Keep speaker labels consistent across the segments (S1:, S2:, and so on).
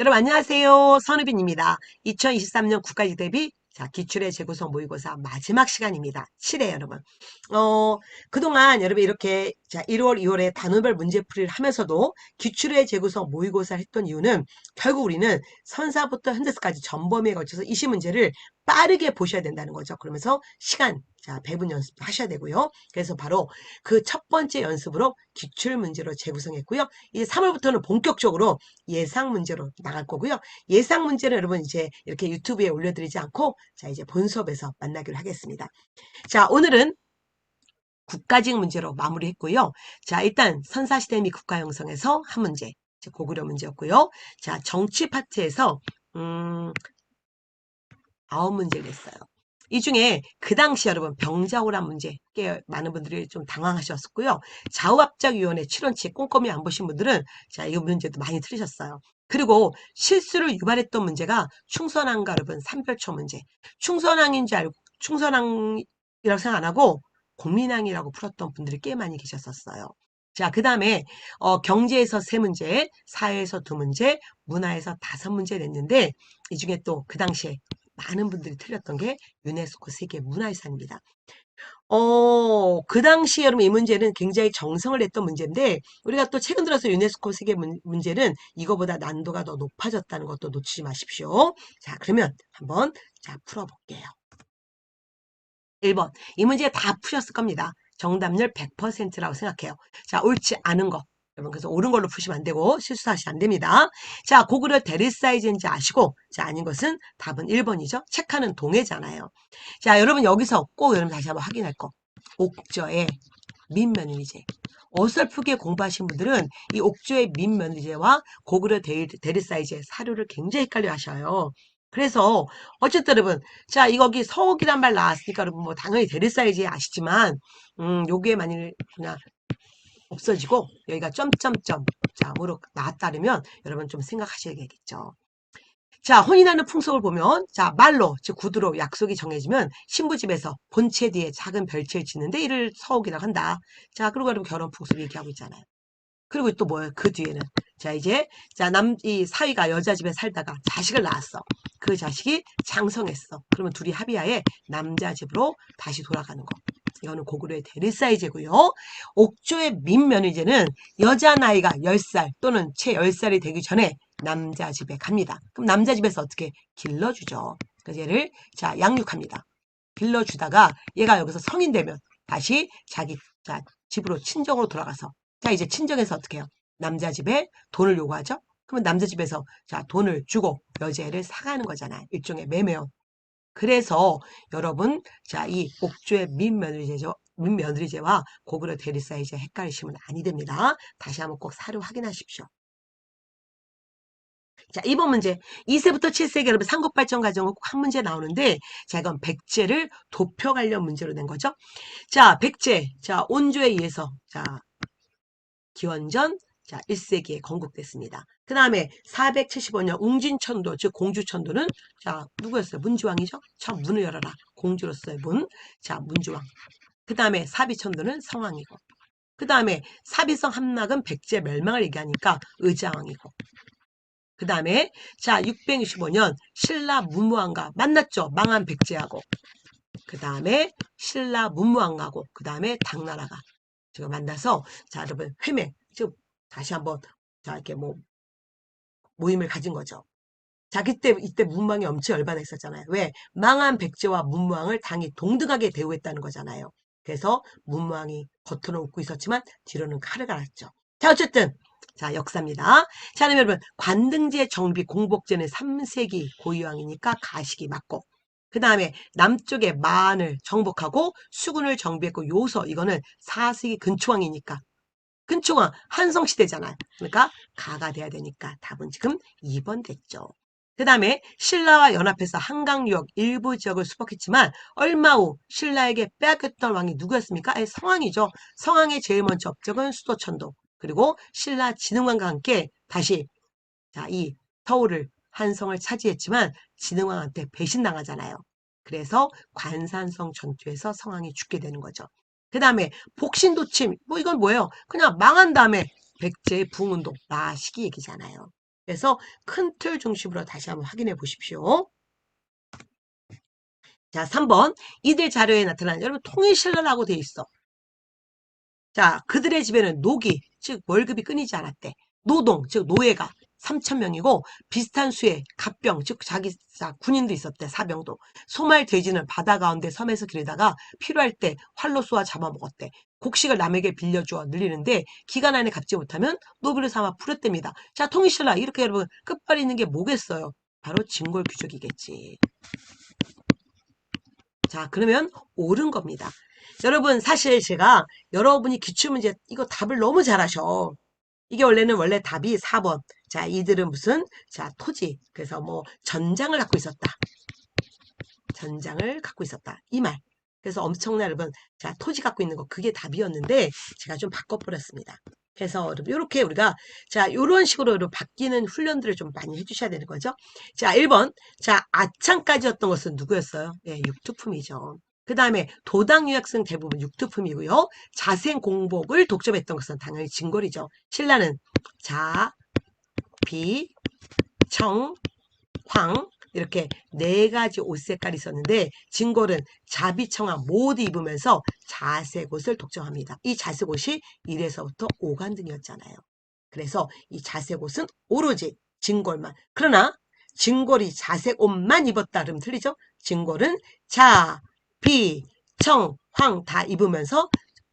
S1: 여러분 안녕하세요. 선우빈입니다. 2023년 국가직 대비 기출의 재구성 모의고사 마지막 시간입니다. 7회 여러분. 그동안 여러분 이렇게 1월, 2월에 단원별 문제풀이를 하면서도 기출의 재구성 모의고사를 했던 이유는 결국 우리는 선사부터 현재까지 전범위에 걸쳐서 20문제를 빠르게 보셔야 된다는 거죠. 그러면서 시간, 배분 연습도 하셔야 되고요. 그래서 바로 그 첫 번째 연습으로 기출 문제로 재구성했고요. 이제 3월부터는 본격적으로 예상 문제로 나갈 거고요. 예상 문제는 여러분 이제 이렇게 유튜브에 올려드리지 않고 이제 본 수업에서 만나기로 하겠습니다. 오늘은 국가직 문제로 마무리했고요. 일단 선사시대 및 국가 형성에서 한 문제, 고구려 문제였고요. 정치 파트에서 9문제를 냈어요. 이 중에 그 당시 여러분 병자호란 문제 꽤 많은 분들이 좀 당황하셨었고요. 좌우압작위원회 7원치 꼼꼼히 안 보신 분들은 이 문제도 많이 틀리셨어요. 그리고 실수를 유발했던 문제가 충선왕과 여러분 삼별초 문제. 충선왕인 줄 알고 충선왕이라고 생각 안 하고 국민왕이라고 풀었던 분들이 꽤 많이 계셨었어요. 그 다음에 경제에서 3문제, 사회에서 2문제, 문화에서 5문제 냈는데 이 중에 또 그 당시에 많은 분들이 틀렸던 게 유네스코 세계 문화유산입니다. 그 당시 여러분 이 문제는 굉장히 정성을 냈던 문제인데 우리가 또 최근 들어서 유네스코 세계 문제는 이거보다 난도가 더 높아졌다는 것도 놓치지 마십시오. 그러면 한번 풀어볼게요. 1번. 이 문제 다 푸셨을 겁니다. 정답률 100%라고 생각해요. 옳지 않은 거. 여러분, 그래서 옳은 걸로 푸시면 안 되고, 실수하시면 안 됩니다. 고구려 대리 사이즈인지 아시고, 아닌 것은 답은 1번이죠. 체크하는 동해잖아요. 여러분, 여기서 꼭 여러분 다시 한번 확인할 거. 옥저의 민면의제. 어설프게 공부하신 분들은 이 옥조의 민면의제와 고구려 대리 사이즈의 사료를 굉장히 헷갈려 하셔요. 그래서 어쨌든 여러분 여기 서옥이란 말 나왔으니까 여러분 뭐 당연히 대리 사이즈 아시지만 요게 만일 그냥 없어지고 여기가 점점점 으로 나왔다면 여러분 좀 생각하셔야겠죠. 혼인하는 풍속을 보면 말로 즉 구두로 약속이 정해지면 신부집에서 본체 뒤에 작은 별채를 짓는데 이를 서옥이라고 한다. 그리고 여러분 결혼 풍속 얘기하고 있잖아요. 그리고 또 뭐예요? 그 뒤에는 이제 이 사위가 여자 집에 살다가 자식을 낳았어. 그 자식이 장성했어. 그러면 둘이 합의하에 남자 집으로 다시 돌아가는 거. 이거는 고구려의 대리사이제고요. 옥조의 민면의제는 여자 나이가 10살 또는 채 10살이 되기 전에 남자 집에 갑니다. 그럼 남자 집에서 어떻게 길러주죠. 그래서 얘를 양육합니다. 길러주다가 얘가 여기서 성인 되면 다시 자기 집으로 친정으로 돌아가서 이제 친정에서 어떻게 해요? 남자 집에 돈을 요구하죠? 그러면 남자 집에서 돈을 주고 여자애를 사가는 거잖아요. 일종의 매매원. 그래서 여러분 이 옥조의 민며느리제와 고구려 대리사이제 헷갈리시면 아니 됩니다. 다시 한번 꼭 사료 확인하십시오. 2번 문제. 2세부터 7세기 여러분 삼국발전 과정은 꼭 한 문제 나오는데 이건 백제를 도표 관련 문제로 낸 거죠. 백제. 온조에 의해서 기원전 1세기에 건국됐습니다. 그 다음에 475년 웅진천도 즉 공주천도는 누구였어요? 문주왕이죠. 처음 문을 열어라. 공주로서의 문. 문주왕. 그 다음에 사비천도는 성왕이고 그 다음에 사비성 함락은 백제 멸망을 얘기하니까 의자왕이고 그 다음에 665년 신라 문무왕과 만났죠. 망한 백제하고 그 다음에 신라 문무왕하고 그 다음에 당나라가 지금 만나서 여러분 회맹 즉 다시 한번 이렇게 모임을 가진 거죠. 이때 문무왕이 엄청 열받아 있었잖아요. 왜? 망한 백제와 문무왕을 당이 동등하게 대우했다는 거잖아요. 그래서 문무왕이 겉으로는 웃고 있었지만 뒤로는 칼을 갈았죠. 어쨌든 역사입니다. 그럼 여러분 관등제 정비 공복제는 3세기 고유왕이니까 가식이 맞고 그 다음에 남쪽에 만을 정복하고 수군을 정비했고 요서 이거는 4세기 근초왕이니까 근초왕 한성시대잖아요. 그러니까 가가 돼야 되니까 답은 지금 2번 됐죠. 그 다음에 신라와 연합해서 한강 유역 일부 지역을 수복했지만 얼마 후 신라에게 빼앗겼던 왕이 누구였습니까? 성왕이죠. 성왕의 제일 먼저 업적은 수도천도 그리고 신라 진흥왕과 함께 다시 이 서울을 한성을 차지했지만 진흥왕한테 배신당하잖아요. 그래서 관산성 전투에서 성왕이 죽게 되는 거죠. 그 다음에 복신도침 이건 뭐예요? 그냥 망한 다음에 백제의 부흥운동 나시기 얘기잖아요. 그래서 큰 틀 중심으로 다시 한번 확인해 보십시오. 자, 3번. 이들 자료에 나타난 여러분 통일신라라고 돼 있어. 자, 그들의 집에는 노기, 즉 월급이 끊이지 않았대. 노동, 즉 노예가 3,000명이고 비슷한 수의 갑병, 즉 자기 군인도 있었대. 사병도. 소말 돼지는 바다 가운데 섬에서 기르다가 필요할 때 활로 쏘아 잡아먹었대. 곡식을 남에게 빌려주어 늘리는데 기간 안에 갚지 못하면 노비로 삼아 풀었답니다. 자, 통일신라 이렇게 여러분 끝발이 있는 게 뭐겠어요? 바로 진골규적이겠지. 자, 그러면 옳은 겁니다. 여러분 사실 제가 여러분이 기출문제 이거 답을 너무 잘하셔. 이게 원래 답이 4번. 자, 이들은 무슨 자 토지. 그래서 뭐 전장을 갖고 있었다. 전장을 갖고 있었다. 이 말. 그래서 엄청나 여러분 자 토지 갖고 있는 거 그게 답이었는데 제가 좀 바꿔버렸습니다. 그래서 여러분 이렇게 우리가 자 이런 식으로 여러분 바뀌는 훈련들을 좀 많이 해주셔야 되는 거죠. 자 1번 자 아창까지였던 것은 누구였어요? 예, 육투품이죠. 그 다음에 도당 유학생 대부분 육투품이고요. 자생 공복을 독점했던 것은 당연히 진골이죠. 신라는 자, 비, 청, 황 이렇게 4가지 옷 색깔이 있었는데 진골은 자비청아 모두 입으면서 자색 옷을 독점합니다. 이 자색 옷이 1에서부터 5간 등이었잖아요. 그래서 이 자색 옷은 오로지 진골만. 그러나 진골이 자색 옷만 입었다 그러면 틀리죠? 진골은 자, 비, 청, 황 다 입으면서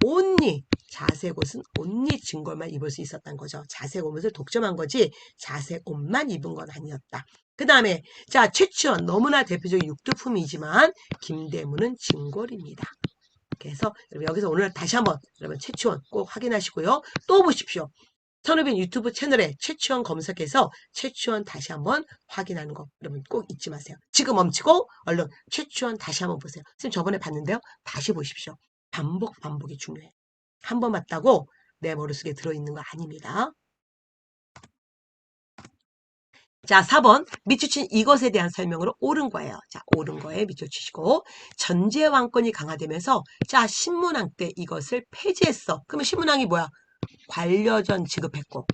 S1: 온리 자색 옷은 온리 진골만 입을 수 있었던 거죠. 자색 옷을 독점한 거지 자색 옷만 입은 건 아니었다. 그 다음에 자 최치원 너무나 대표적인 육두품이지만 김대문은 진골입니다. 그래서 여기서 오늘 다시 한번 여러분 최치원 꼭 확인하시고요. 또 보십시오. 선우빈 유튜브 채널에 최치원 검색해서 최치원 다시 한번 확인하는 거 여러분 꼭 잊지 마세요. 지금 멈추고 얼른 최치원 다시 한번 보세요. 선생님 저번에 봤는데요. 다시 보십시오. 반복이 중요해요. 한 번 봤다고 내 머릿속에 들어있는 거 아닙니다. 자, 4번 밑줄친 이것에 대한 설명으로 옳은 거예요. 자, 옳은 거에 밑줄치시고 전제왕권이 강화되면서 자, 신문왕 때 이것을 폐지했어. 그러면 신문왕이 뭐야? 관료전 지급했고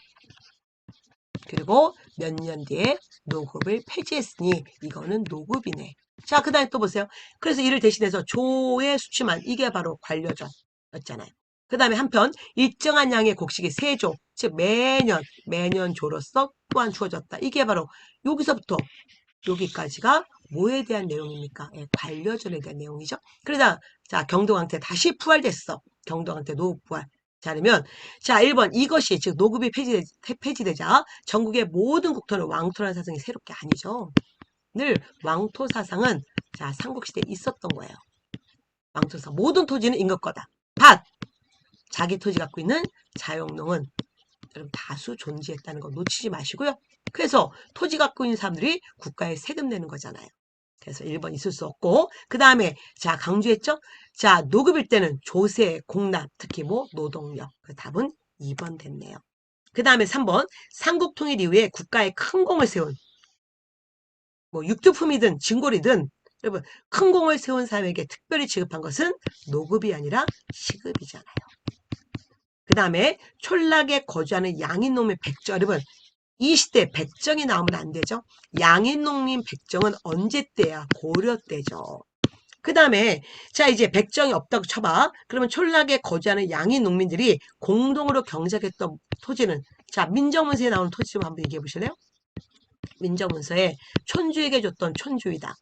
S1: 그리고 몇 년 뒤에 노급을 폐지했으니 이거는 노급이네. 자, 그 다음에 또 보세요. 그래서 이를 대신해서 조의 수치만 이게 바로 관료전이었잖아요. 그 다음에 한편 일정한 양의 곡식이 세조, 즉 매년 조로서 또한 주어졌다. 이게 바로 여기서부터 여기까지가 뭐에 대한 내용입니까? 예, 관료전에 대한 내용이죠. 그러다 자 경동왕태 다시 부활됐어. 경동왕태 노급 부활. 자, 그러면 자 1번 이것이 즉 노급이 폐지되자 전국의 모든 국토는 왕토라는 사상이 새롭게 아니죠. 늘 왕토 사상은 자 삼국시대에 있었던 거예요. 왕토사상 모든 토지는 임금 거다. 단 자기 토지 갖고 있는 자영농은 여러분 다수 존재했다는 거 놓치지 마시고요. 그래서 토지 갖고 있는 사람들이 국가에 세금 내는 거잖아요. 그래서 1번 있을 수 없고 그 다음에 자 강조했죠. 자 노급일 때는 조세, 공납, 특히 뭐 노동력. 그 답은 2번 됐네요. 그 다음에 3번 삼국통일 이후에 국가에 큰 공을 세운 뭐 육두품이든 진골이든 여러분 큰 공을 세운 사람에게 특별히 지급한 것은 노급이 아니라 시급이잖아요. 그 다음에 촌락에 거주하는 양인농민 백정 여러분 이 시대 백정이 나오면 안 되죠. 양인농민 백정은 언제 때야? 고려 때죠. 그 다음에 자 이제 백정이 없다고 쳐봐. 그러면 촌락에 거주하는 양인 농민들이 공동으로 경작했던 토지는 자 민정문서에 나오는 토지 좀 한번 얘기해 보실래요? 민정문서에 촌주에게 줬던 촌주이다.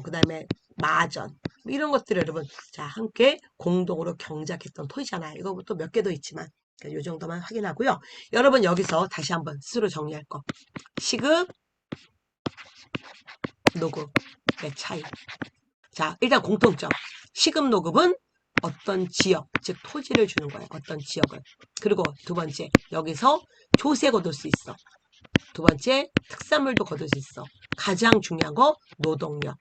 S1: 그 다음에 마전 이런 것들 여러분 자 함께 공동으로 경작했던 토지잖아요. 이거 또 몇 개 더 있지만 이 정도만 확인하고요. 여러분 여기서 다시 한번 스스로 정리할 거. 시급, 노급의 차이. 자 일단 공통점. 시급 노급은 어떤 지역, 즉 토지를 주는 거예요. 어떤 지역을. 그리고 두 번째 여기서 조세 거둘 수 있어. 두 번째 특산물도 거둘 수 있어. 가장 중요한 거 노동력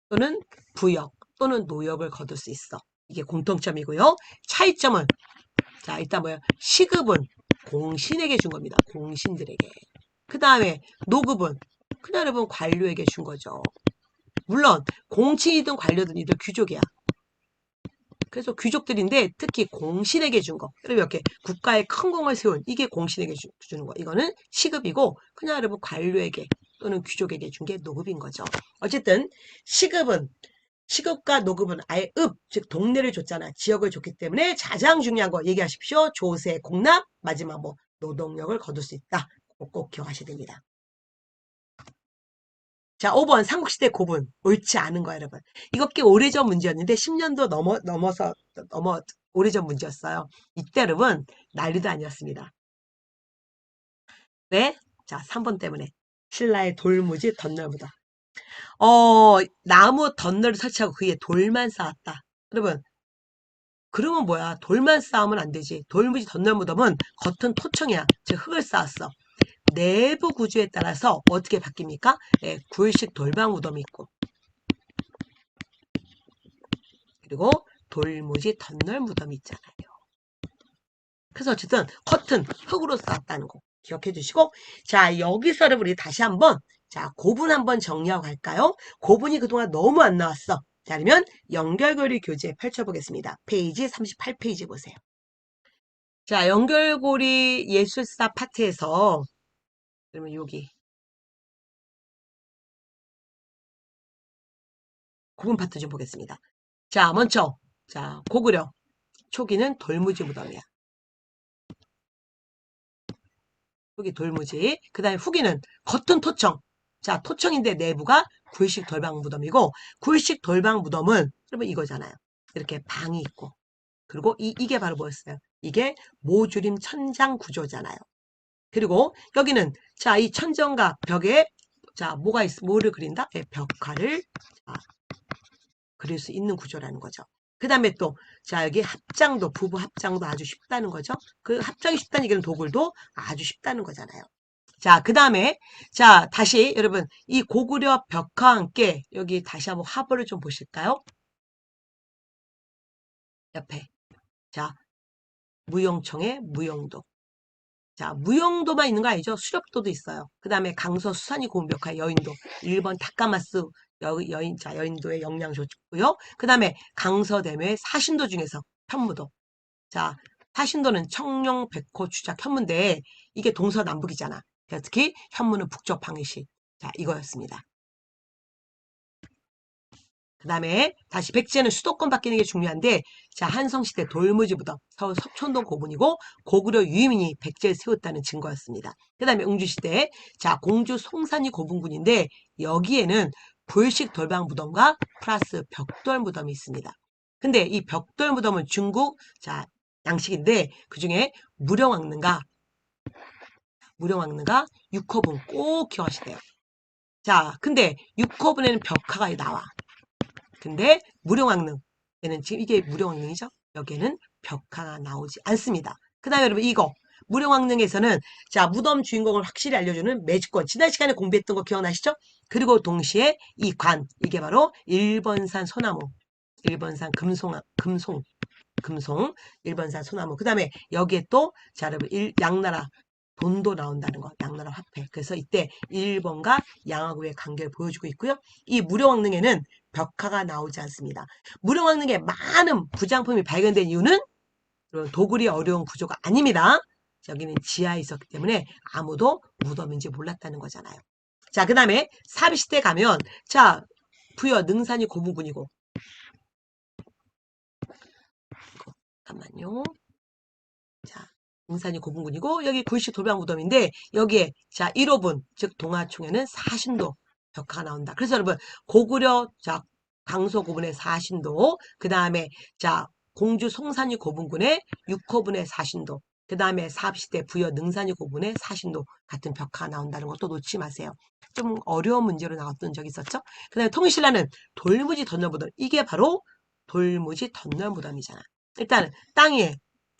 S1: 또는 부역 또는 노역을 거둘 수 있어. 이게 공통점이고요. 차이점은 자 일단 뭐야 시급은 공신에게 준 겁니다. 공신들에게. 그 다음에 노급은 그냥 여러분 관료에게 준 거죠. 물론 공친이든 관료든 이들 귀족이야. 그래서 귀족들인데 특히 공신에게 준 거. 그리고 이렇게 국가에 큰 공을 세운 이게 공신에게 주는 거. 이거는 시급이고 그냥 여러분 관료에게 또는 귀족에게 준 게 노급인 거죠. 어쨌든 시급과 노급은 아예 즉 동네를 줬잖아. 지역을 줬기 때문에 가장 중요한 거 얘기하십시오. 조세, 공납, 마지막 뭐 노동력을 거둘 수 있다. 꼭 기억하셔야 됩니다. 자, 5번 삼국시대 고분. 옳지 않은 거야, 여러분. 이거 꽤 오래전 문제였는데 10년도 넘어 오래전 문제였어요. 이때 여러분 난리도 아니었습니다. 왜? 자, 3번 때문에. 신라의 돌무지 덧널무다. 나무 덧널을 설치하고 그 위에 돌만 쌓았다. 여러분, 그러면 뭐야? 돌만 쌓으면 안 되지. 돌무지 덧널무덤은 겉은 토청이야. 즉 흙을 쌓았어. 내부 구조에 따라서 어떻게 바뀝니까? 예, 굴식 돌방 무덤이 있고 그리고 돌무지 덧널 무덤이 있잖아요. 그래서 어쨌든 겉은 흙으로 쌓았다는 거 기억해 주시고 자 여기서 우리 다시 한번 자 고분 한번 정리하고 갈까요? 고분이 그동안 너무 안 나왔어. 자 그러면 연결고리 교재 펼쳐보겠습니다. 페이지 38페이지 보세요. 자 연결고리 예술사 파트에서 그러면 여기 고분 파트 좀 보겠습니다. 자 먼저 자 고구려 초기는 돌무지 무덤이야. 여기 돌무지. 그 다음에 후기는 겉은 토청. 자, 토청인데 내부가 굴식 돌방 무덤이고, 굴식 돌방 무덤은, 여러분 이거잖아요. 이렇게 방이 있고. 그리고 이게 바로 뭐였어요? 이게 모주림 천장 구조잖아요. 그리고 여기는, 자, 이 천정과 벽에, 자, 뭐를 그린다? 네, 벽화를, 자, 그릴 수 있는 구조라는 거죠. 그 다음에 또, 자, 여기 합장도, 부부 합장도 아주 쉽다는 거죠. 그 합장이 쉽다는 얘기는 도굴도 아주 쉽다는 거잖아요. 자, 그 다음에, 자, 다시 여러분, 이 고구려 벽화와 함께 여기 다시 한번 화보를 좀 보실까요? 옆에. 자, 무용청의 무용도. 자, 무용도만 있는 거 아니죠? 수렵도도 있어요. 그 다음에 강서 수산이 고운 벽화 여인도. 1번 다카마스 여인도의 영양 좋고요. 그 다음에 강서대묘의 사신도 중에서 현무도. 자, 사신도는 청룡, 백호, 주작, 현무인데 이게 동서남북이잖아. 특히 현무는 북쪽 방위시. 자, 이거였습니다. 그 다음에 다시 백제는 수도권 바뀌는 게 중요한데 자 한성시대 돌무지부터 서울 석촌동 고분이고 고구려 유이민이 백제를 세웠다는 증거였습니다. 그 다음에 응주시대 자 공주 송산이 고분군인데 여기에는 불식 돌방 무덤과 플러스 벽돌 무덤이 있습니다. 근데 이 벽돌 무덤은 중국 자 양식인데 그중에 무령왕릉과 6호분 꼭 기억하시대요. 자 근데 6호분에는 벽화가 나와. 근데 무령왕릉 얘는 지금 이게 무령왕릉이죠. 여기에는 벽화가 나오지 않습니다. 그 다음에 여러분 이거 무령왕릉에서는 자 무덤 주인공을 확실히 알려주는 매주권 지난 시간에 공부했던 거 기억나시죠? 그리고 동시에 이 관 이게 바로 일본산 소나무 일본산 금송 일본산 소나무 그 다음에 여기에 또 자 여러분 양나라 돈도 나온다는 거 양나라 화폐 그래서 이때 일본과 양하구의 관계를 보여주고 있고요. 이 무령왕릉에는 벽화가 나오지 않습니다. 무령왕릉에 많은 부장품이 발견된 이유는 도굴이 어려운 구조가 아닙니다. 여기는 지하에 있었기 때문에 아무도 무덤인지 몰랐다는 거잖아요. 자, 그 다음에 사비시대 가면 자 부여 능산이 고분군이고 잠깐만요. 자, 능산이 고분군이고 여기 굴식 돌방 무덤인데 여기에 자 1호분 즉 동하총에는 사신도 벽화가 나온다. 그래서 여러분 고구려 자 강서 고분의 사신도 그 다음에 자 공주 송산이 고분군의 6호분의 사신도 그 다음에 사비시대 부여 능산이 고분의 사신도 같은 벽화가 나온다는 것도 놓치지 마세요. 좀 어려운 문제로 나왔던 적이 있었죠. 그 다음에 통일신라는 돌무지 덧널무덤 이게 바로 돌무지 덧널무덤이잖아. 일단 땅에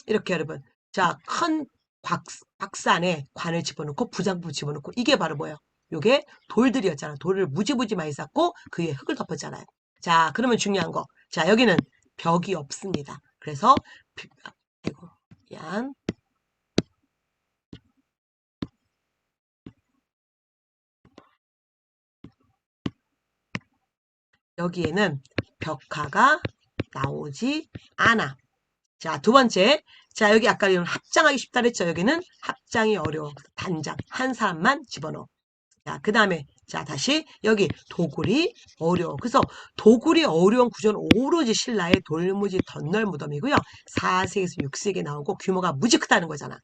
S1: 이렇게 여러분 자 큰 박스 안에 관을 집어넣고 부장품 집어넣고 이게 바로 뭐예요? 요게 돌들이었잖아. 돌을 무지무지 많이 쌓고 그 위에 흙을 덮었잖아요. 자 그러면 중요한 거. 자 여기는 벽이 없습니다. 그래서 아이고 미안. 여기에는 벽화가 나오지 않아. 자, 두 번째. 자, 여기 아까 합장하기 쉽다 그랬죠? 여기는 합장이 어려워. 단장. 한 사람만 집어넣어. 자, 그 다음에, 자, 다시, 여기 도굴이 어려워. 그래서 도굴이 어려운 구조는 오로지 신라의 돌무지 덧널 무덤이고요. 4세기에서 6세기에 나오고 규모가 무지 크다는 거잖아.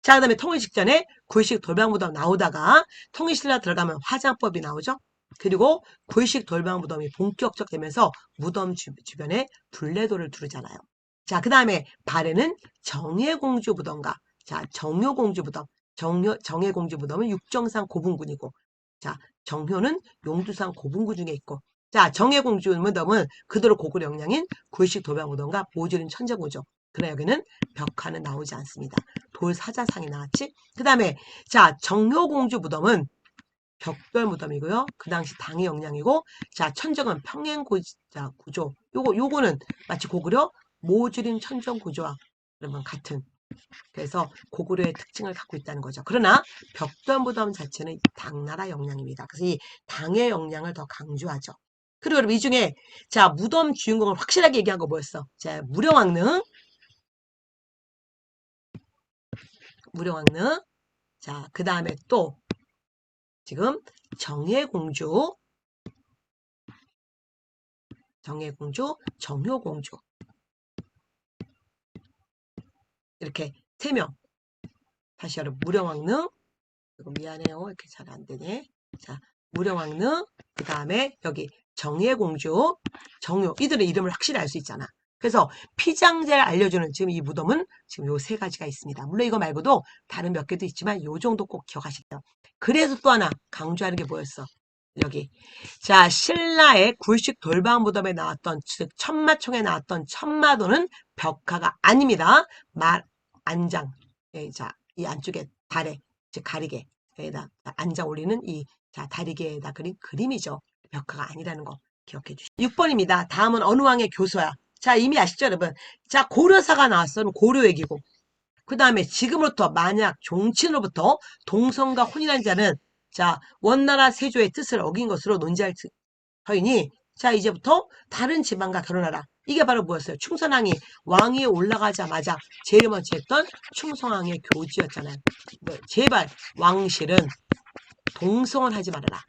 S1: 자, 그 다음에 통일 직전에 구일식 돌방 무덤 나오다가 통일신라 들어가면 화장법이 나오죠. 그리고 구일식 돌방 무덤이 본격적 되면서 무덤 주변에 둘레돌을 두르잖아요. 자, 그 다음에 발에는 정예공주 무덤과 자, 정효공주 무덤. 정예공주 무덤은 육정산 고분군이고 자, 정효는 용두산 고분군 중에 있고 자, 정예공주 무덤은 그대로 고구려 영향인 구일식 돌방 무덤과 모조린 천정구조. 그러나 여기는 벽화는 나오지 않습니다. 돌사자상이 나왔지. 그 다음에 자, 정효공주 무덤은 벽돌 무덤이고요. 그 당시 당의 영향이고 자, 천정은 평행구조. 요거는 마치 고구려 모주림 천정구조와 그러면 같은 그래서 고구려의 특징을 갖고 있다는 거죠. 그러나 벽돌 무덤 자체는 당나라 영향입니다. 그래서 이 당의 영향을 더 강조하죠. 그리고 여러분 이 중에 자, 무덤 주인공을 확실하게 얘기한 거 뭐였어? 자, 무령왕릉. 무령왕릉. 자, 그 다음에 또 지금 정예공주, 정효공주 이렇게 3명. 다시 여러분 무령왕릉 이거 미안해요. 이렇게 잘 안 되네. 자, 무령왕릉 그 다음에 여기 정예공주, 정효 이들의 이름을 확실히 알 수 있잖아. 그래서 피장제를 알려주는 지금 이 무덤은 지금 요 3가지가 있습니다. 물론 이거 말고도 다른 몇 개도 있지만 요 정도 꼭 기억하시죠. 그래서 또 하나 강조하는 게 뭐였어? 여기 자, 신라의 굴식 돌방 무덤에 나왔던 즉 천마총에 나왔던 천마도는 벽화가 아닙니다. 안장 자, 이 안쪽에 달에 즉 가리개에다 안장 올리는 이 자, 다리개에다 그린 그림이죠. 벽화가 아니라는 거 기억해 주시죠. 6번입니다. 다음은 어느 왕의 교서야. 자, 이미 아시죠, 여러분? 자, 고려사가 나왔어는 고려 얘기고 그 다음에 지금부터 만약 종친으로부터 동성과 혼인한 자는 자, 원나라 세조의 뜻을 어긴 것으로 논지할 터이니 자, 이제부터 다른 지방과 결혼하라. 이게 바로 뭐였어요? 충선왕이 왕위에 올라가자마자 제일 먼저 했던 충성왕의 교지였잖아요. 제발 왕실은 동성을 하지 말아라.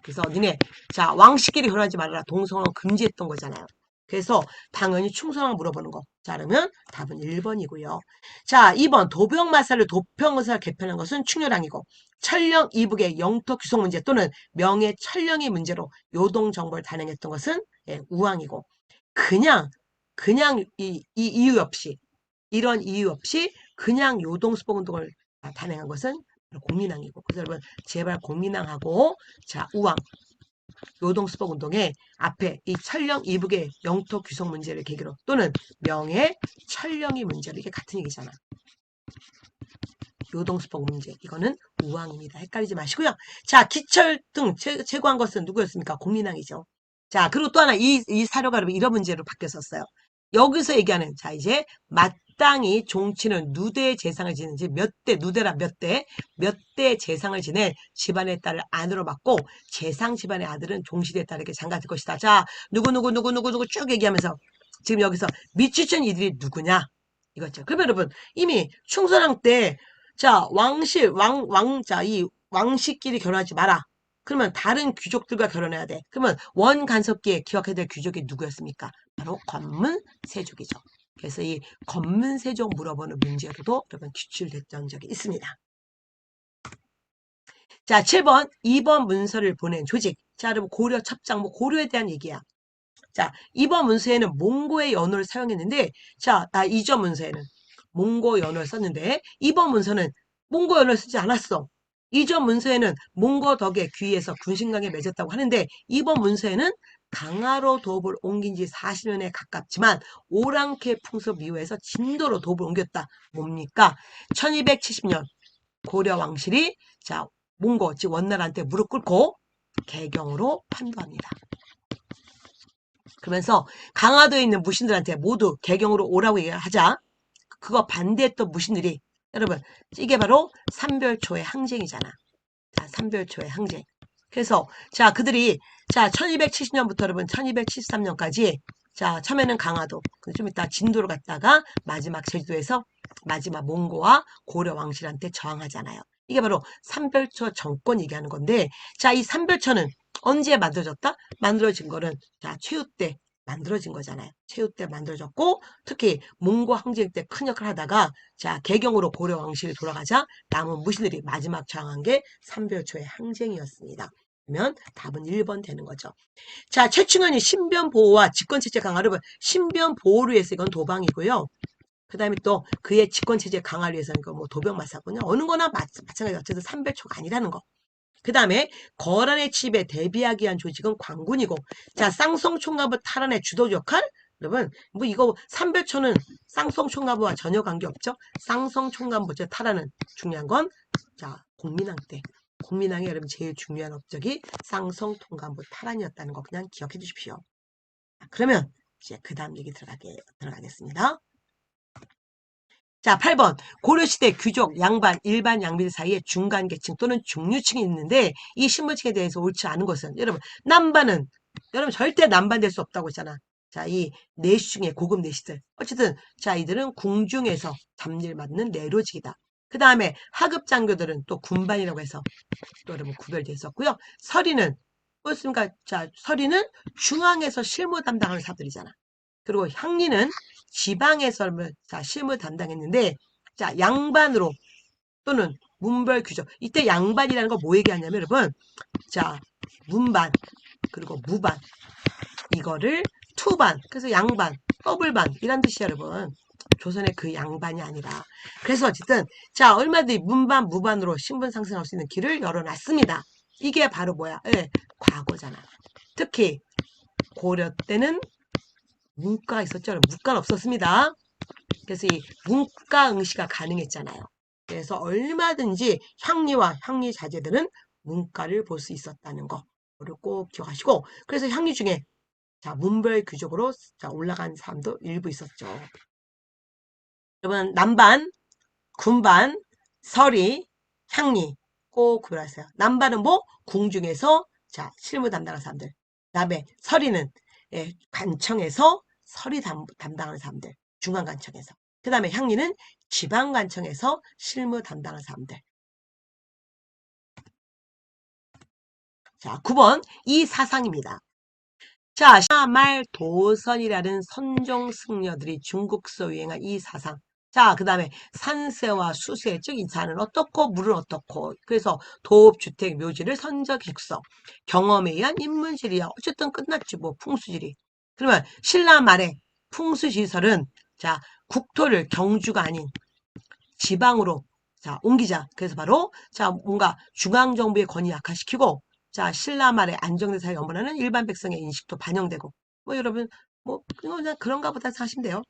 S1: 그래서 니네 자, 왕실끼리 결혼하지 말아라. 동성은 금지했던 거잖아요. 그래서 당연히 충성왕 물어보는 거. 자, 그러면 답은 1번이고요. 자, 2번 도병마사를 도평의사를 개편한 것은 충렬왕이고 천령 이북의 영토 규속 문제 또는 명예 천령의 문제로 요동 정벌을 단행했던 것은 우왕이고 그냥 이 이유 없이 이런 이유 없이 그냥 요동수복운동을 단행한 것은 공민왕이고 그래서 여러분 제발 공민왕하고 자, 우왕 요동수복운동의 앞에 이 천령 이북의 영토 규속 문제를 계기로 또는 명예 천령의 문제로 이게 같은 얘기잖아. 요동수복 문제 이거는 우왕입니다. 헷갈리지 마시고요. 자, 기철 등 최고한 것은 누구였습니까? 공민왕이죠. 자, 그리고 또 하나 이 사료가 이런 문제로 바뀌었었어요. 여기서 얘기하는 자 이제 마땅히 종치는 누대의 재상을 지는지 몇 대 누대라 몇 대 재상을 지낼 집안의 딸을 아내로 맡고 재상 집안의 아들은 종시대의 딸에게 장가될 것이다. 자, 누구 쭉 얘기하면서 지금 여기서 미치천 이들이 누구냐 이거죠. 그러면 여러분 이미 충선왕 때 자, 이 왕씨끼리 결혼하지 마라. 그러면 다른 귀족들과 결혼해야 돼. 그러면 원간섭기에 기억해야 될 귀족이 누구였습니까? 바로 건문세족이죠. 그래서 이 건문세족 물어보는 문제로도 여러분 기출됐던 적이 있습니다. 자, 7번, 2번 문서를 보낸 조직. 자, 여러분 고려 첩장, 뭐 고려에 대한 얘기야. 자, 2번 문서에는 몽고의 연호를 사용했는데, 자, 2점 문서에는 몽고 연호를 썼는데, 2번 문서는 몽고 연호를 쓰지 않았어. 2점 문서에는 몽고 덕의 귀에서 군신강에 맺었다고 하는데, 2번 문서에는 강화로 도읍을 옮긴 지 40년에 가깝지만, 오랑캐 풍습 이후에서 진도로 도읍을 옮겼다. 뭡니까? 1270년 고려 왕실이, 자, 몽고, 즉 원나라한테 무릎 꿇고 개경으로 판도합니다. 그러면서 강화도에 있는 무신들한테 모두 개경으로 오라고 얘기하자 그거 반대했던 무신들이 여러분 이게 바로 삼별초의 항쟁이잖아. 자, 삼별초의 항쟁. 그래서 자 그들이 자 1270년부터 여러분 1273년까지 자, 처음에는 강화도, 좀 이따 진도를 갔다가 마지막 제주도에서 마지막 몽고와 고려 왕실한테 저항하잖아요. 이게 바로 삼별초 정권 얘기하는 건데, 자, 이 삼별초는 언제 만들어졌다? 만들어진 거는, 자, 최후 때 만들어진 거잖아요. 최후 때 만들어졌고, 특히 몽고 항쟁 때 큰 역할을 하다가, 자, 개경으로 고려 왕실이 돌아가자 남은 무신들이 마지막 저항한 게 삼별초의 항쟁이었습니다. 그러면 답은 1번 되는 거죠. 자, 최충원이 신변 보호와 직권체제 강화를 신변 보호를 위해서 이건 도방이고요. 그 다음에 또 그의 직권체제 강화를 위해서는 뭐 도병마사군요. 어느 거나 마찬가지 어쨌든 삼별초가 아니라는 거. 그 다음에 거란의 침입에 대비하기 위한 조직은 광군이고, 자, 쌍송총갑을 탈환의 주도 역할? 여러분, 뭐 이거 삼별초는 쌍송총갑과 전혀 관계없죠? 쌍송총갑 먼저 탈환은 중요한 건, 자, 공민왕 때. 공민왕이 여러분 제일 중요한 업적이 쌍송총갑 탈환이었다는 거 그냥 기억해 주십시오. 그러면 이제 그 다음 얘기 들어가겠습니다. 자, 8번. 고려시대 귀족, 양반, 일반 양민들 사이에 중간계층 또는 중류층이 있는데 이 신분층에 대해서 옳지 않은 것은 여러분 남반은 여러분 절대 남반될 수 없다고 했잖아. 자, 이 내시 중에 고급 내시들. 어쨌든 자, 이들은 궁중에서 잡일 맞는 내로직이다. 그 다음에 하급 장교들은 또 군반이라고 해서 또 여러분 구별되어 있었고요. 서리는 무엇입니까? 자, 서리는 중앙에서 실무 담당하는 사람들이잖아. 그리고 향리는 지방에서 자, 실무 담당했는데, 자, 양반으로 또는 문벌 규정. 이때 양반이라는 거 뭐 얘기하냐면, 여러분, 자, 문반, 그리고 무반, 이거를 투반, 그래서 양반, 더블반, 이란 뜻이야, 여러분. 조선의 그 양반이 아니라. 그래서 어쨌든, 자, 얼마든지 문반, 무반으로 신분 상승할 수 있는 길을 열어놨습니다. 이게 바로 뭐야? 예, 과거잖아. 특히, 고려 때는 문과가 있었죠. 문과는 없었습니다. 그래서 이 문과 응시가 가능했잖아요. 그래서 얼마든지 향리와 향리 자제들은 문과를 볼 수 있었다는 거를 꼭 기억하시고, 그래서 향리 중에 자, 문별 귀족으로 자, 올라간 사람도 일부 있었죠. 여러분 남반, 군반, 서리, 향리 꼭 구별하세요. 남반은 뭐? 궁중에서 자, 실무 담당하는 사람들. 그다음에 서리는 예, 관청에서 서리 담당하는 사람들. 중앙관청에서. 그 다음에 향리는 지방관청에서 실무 담당하는 사람들. 자, 9번 이 사상입니다. 자, 샤말 도선이라는 선종 승려들이 중국서 유행한 이 사상. 자, 그 다음에 산세와 수세, 즉 인사는 어떻고 물은 어떻고. 그래서 도읍, 주택, 묘지를 선적, 직서. 경험에 의한 인문지리야. 어쨌든 끝났지 뭐 풍수지리. 그러면 신라 말에 풍수시설은 자 국토를 경주가 아닌 지방으로 자 옮기자. 그래서 바로 자 뭔가 중앙정부의 권위 약화시키고 자 신라 말의 안정대사에 염원하는 일반 백성의 인식도 반영되고 뭐 여러분 뭐 그냥 그런가 보다 하시면 돼요.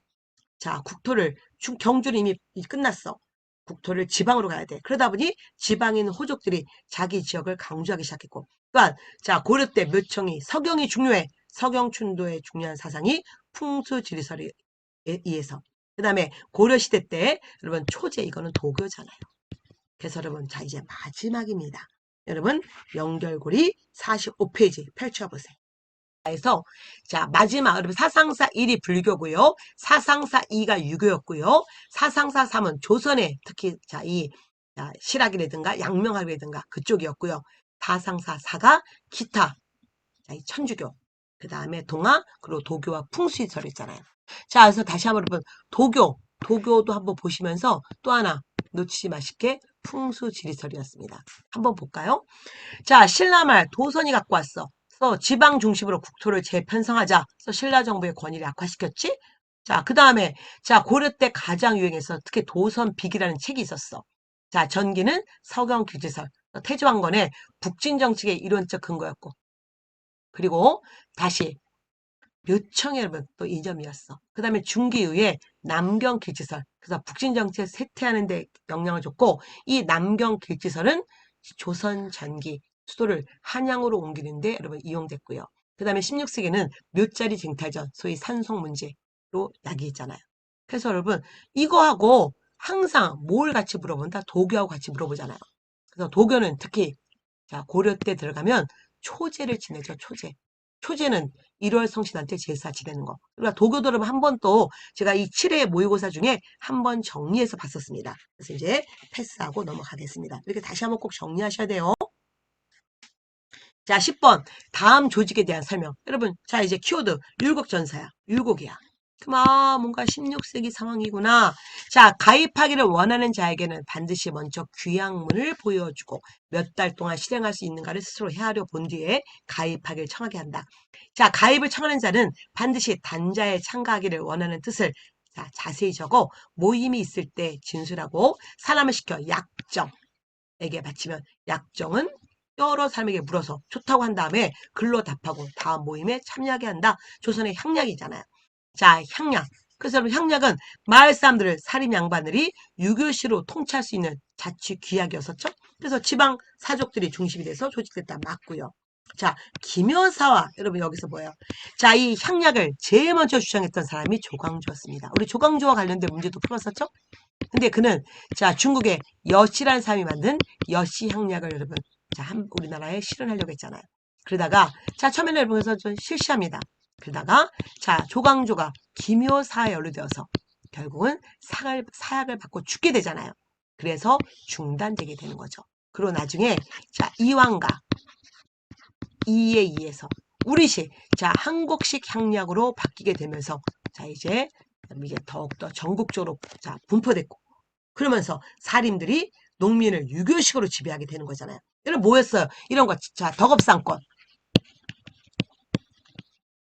S1: 자 국토를 경주는 이미 끝났어. 국토를 지방으로 가야 돼. 그러다 보니 지방인 호족들이 자기 지역을 강조하기 시작했고 또한 자 고려 때 묘청이 서경이 중요해. 서경춘도의 중요한 사상이 풍수지리설에 의해서 그 다음에 고려시대 때 여러분 초제 이거는 도교잖아요. 그래서 여러분 자 이제 마지막입니다. 여러분 연결고리 45페이지 펼쳐보세요. 그래서 자 마지막 여러분 사상사 1이 불교고요. 사상사 2가 유교였고요. 사상사 3은 조선의 특히 자이 실학이라든가 양명학이라든가 그쪽이었고요. 사상사 4가 기타 자, 이 천주교 그 다음에 동화 그리고 도교와 풍수시설 있잖아요. 자 그래서 다시 한번 여러분 도교도 한번 보시면서 또 하나 놓치지 마시게 풍수지리설이었습니다. 한번 볼까요? 자 신라말 도선이 갖고 왔어. 그래서 지방 중심으로 국토를 재편성하자. 그래서 신라 정부의 권위를 약화시켰지. 자 그 다음에 자 고려 때 가장 유행해서 특히 도선비기라는 책이 있었어. 자 전기는 서경규지설 태조왕건의 북진정책의 이론적 근거였고 그리고 다시 묘청의 여러분 또 이점이었어. 그 다음에 중기 이후에 남경길지설 그래서 북진정책 쇠퇴하는 데 영향을 줬고 이 남경길지설은 조선 전기 수도를 한양으로 옮기는데 여러분 이용됐고요. 그 다음에 16세기는 묘자리 쟁탈전 소위 산속 문제로 야기했잖아요. 그래서 여러분 이거하고 항상 뭘 같이 물어본다? 도교하고 같이 물어보잖아요. 그래서 도교는 특히 자 고려 때 들어가면 초제를 지내죠. 초제는 1월 성신한테 제사 지내는 거. 그러니까 도교도름 한 번 또 제가 이 7회 모의고사 중에 한 번 정리해서 봤었습니다. 그래서 이제 패스하고 넘어가겠습니다. 이렇게 다시 한번 꼭 정리하셔야 돼요. 자, 10번. 다음 조직에 대한 설명. 여러분, 자, 이제 키워드. 율곡전사야. 율곡이야. 뭔가 16세기 상황이구나. 자, 가입하기를 원하는 자에게는 반드시 먼저 귀양문을 보여주고 몇 달 동안 실행할 수 있는가를 스스로 헤아려 본 뒤에 가입하기를 청하게 한다. 자, 가입을 청하는 자는 반드시 단자에 참가하기를 원하는 뜻을 자, 자세히 적어 모임이 있을 때 진술하고 사람을 시켜 약정에게 바치면 약정은 여러 사람에게 물어서 좋다고 한 다음에 글로 답하고 다음 모임에 참여하게 한다. 조선의 향약이잖아요. 자, 향약. 그래서 여러분 향약은 마을 사람들을 사림 양반들이 유교시로 통치할 수 있는 자치 귀약이었었죠. 그래서 지방 사족들이 중심이 돼서 조직됐다. 맞고요. 자, 김여사와 여러분 여기서 뭐예요? 자, 이 향약을 제일 먼저 주장했던 사람이 조광조였습니다. 우리 조광조와 관련된 문제도 풀었었죠? 근데 그는 자 중국의 여씨라는 사람이 만든 여씨 향약을 여러분 자 우리나라에 실현하려고 했잖아요. 그러다가 자 처음에는 여러분 그래서 좀 실시합니다. 그러다가 자 조광조가 기묘사에 연루되어서 결국은 사약을 받고 죽게 되잖아요. 그래서 중단되게 되는 거죠. 그리고 나중에 자 이왕가 이에 의해서 우리식 자 한국식 향약으로 바뀌게 되면서 자 이제 더욱더 전국적으로 자 분포됐고 그러면서 사림들이 농민을 유교식으로 지배하게 되는 거잖아요. 여러분 뭐였어요? 이런 거 자 덕업상권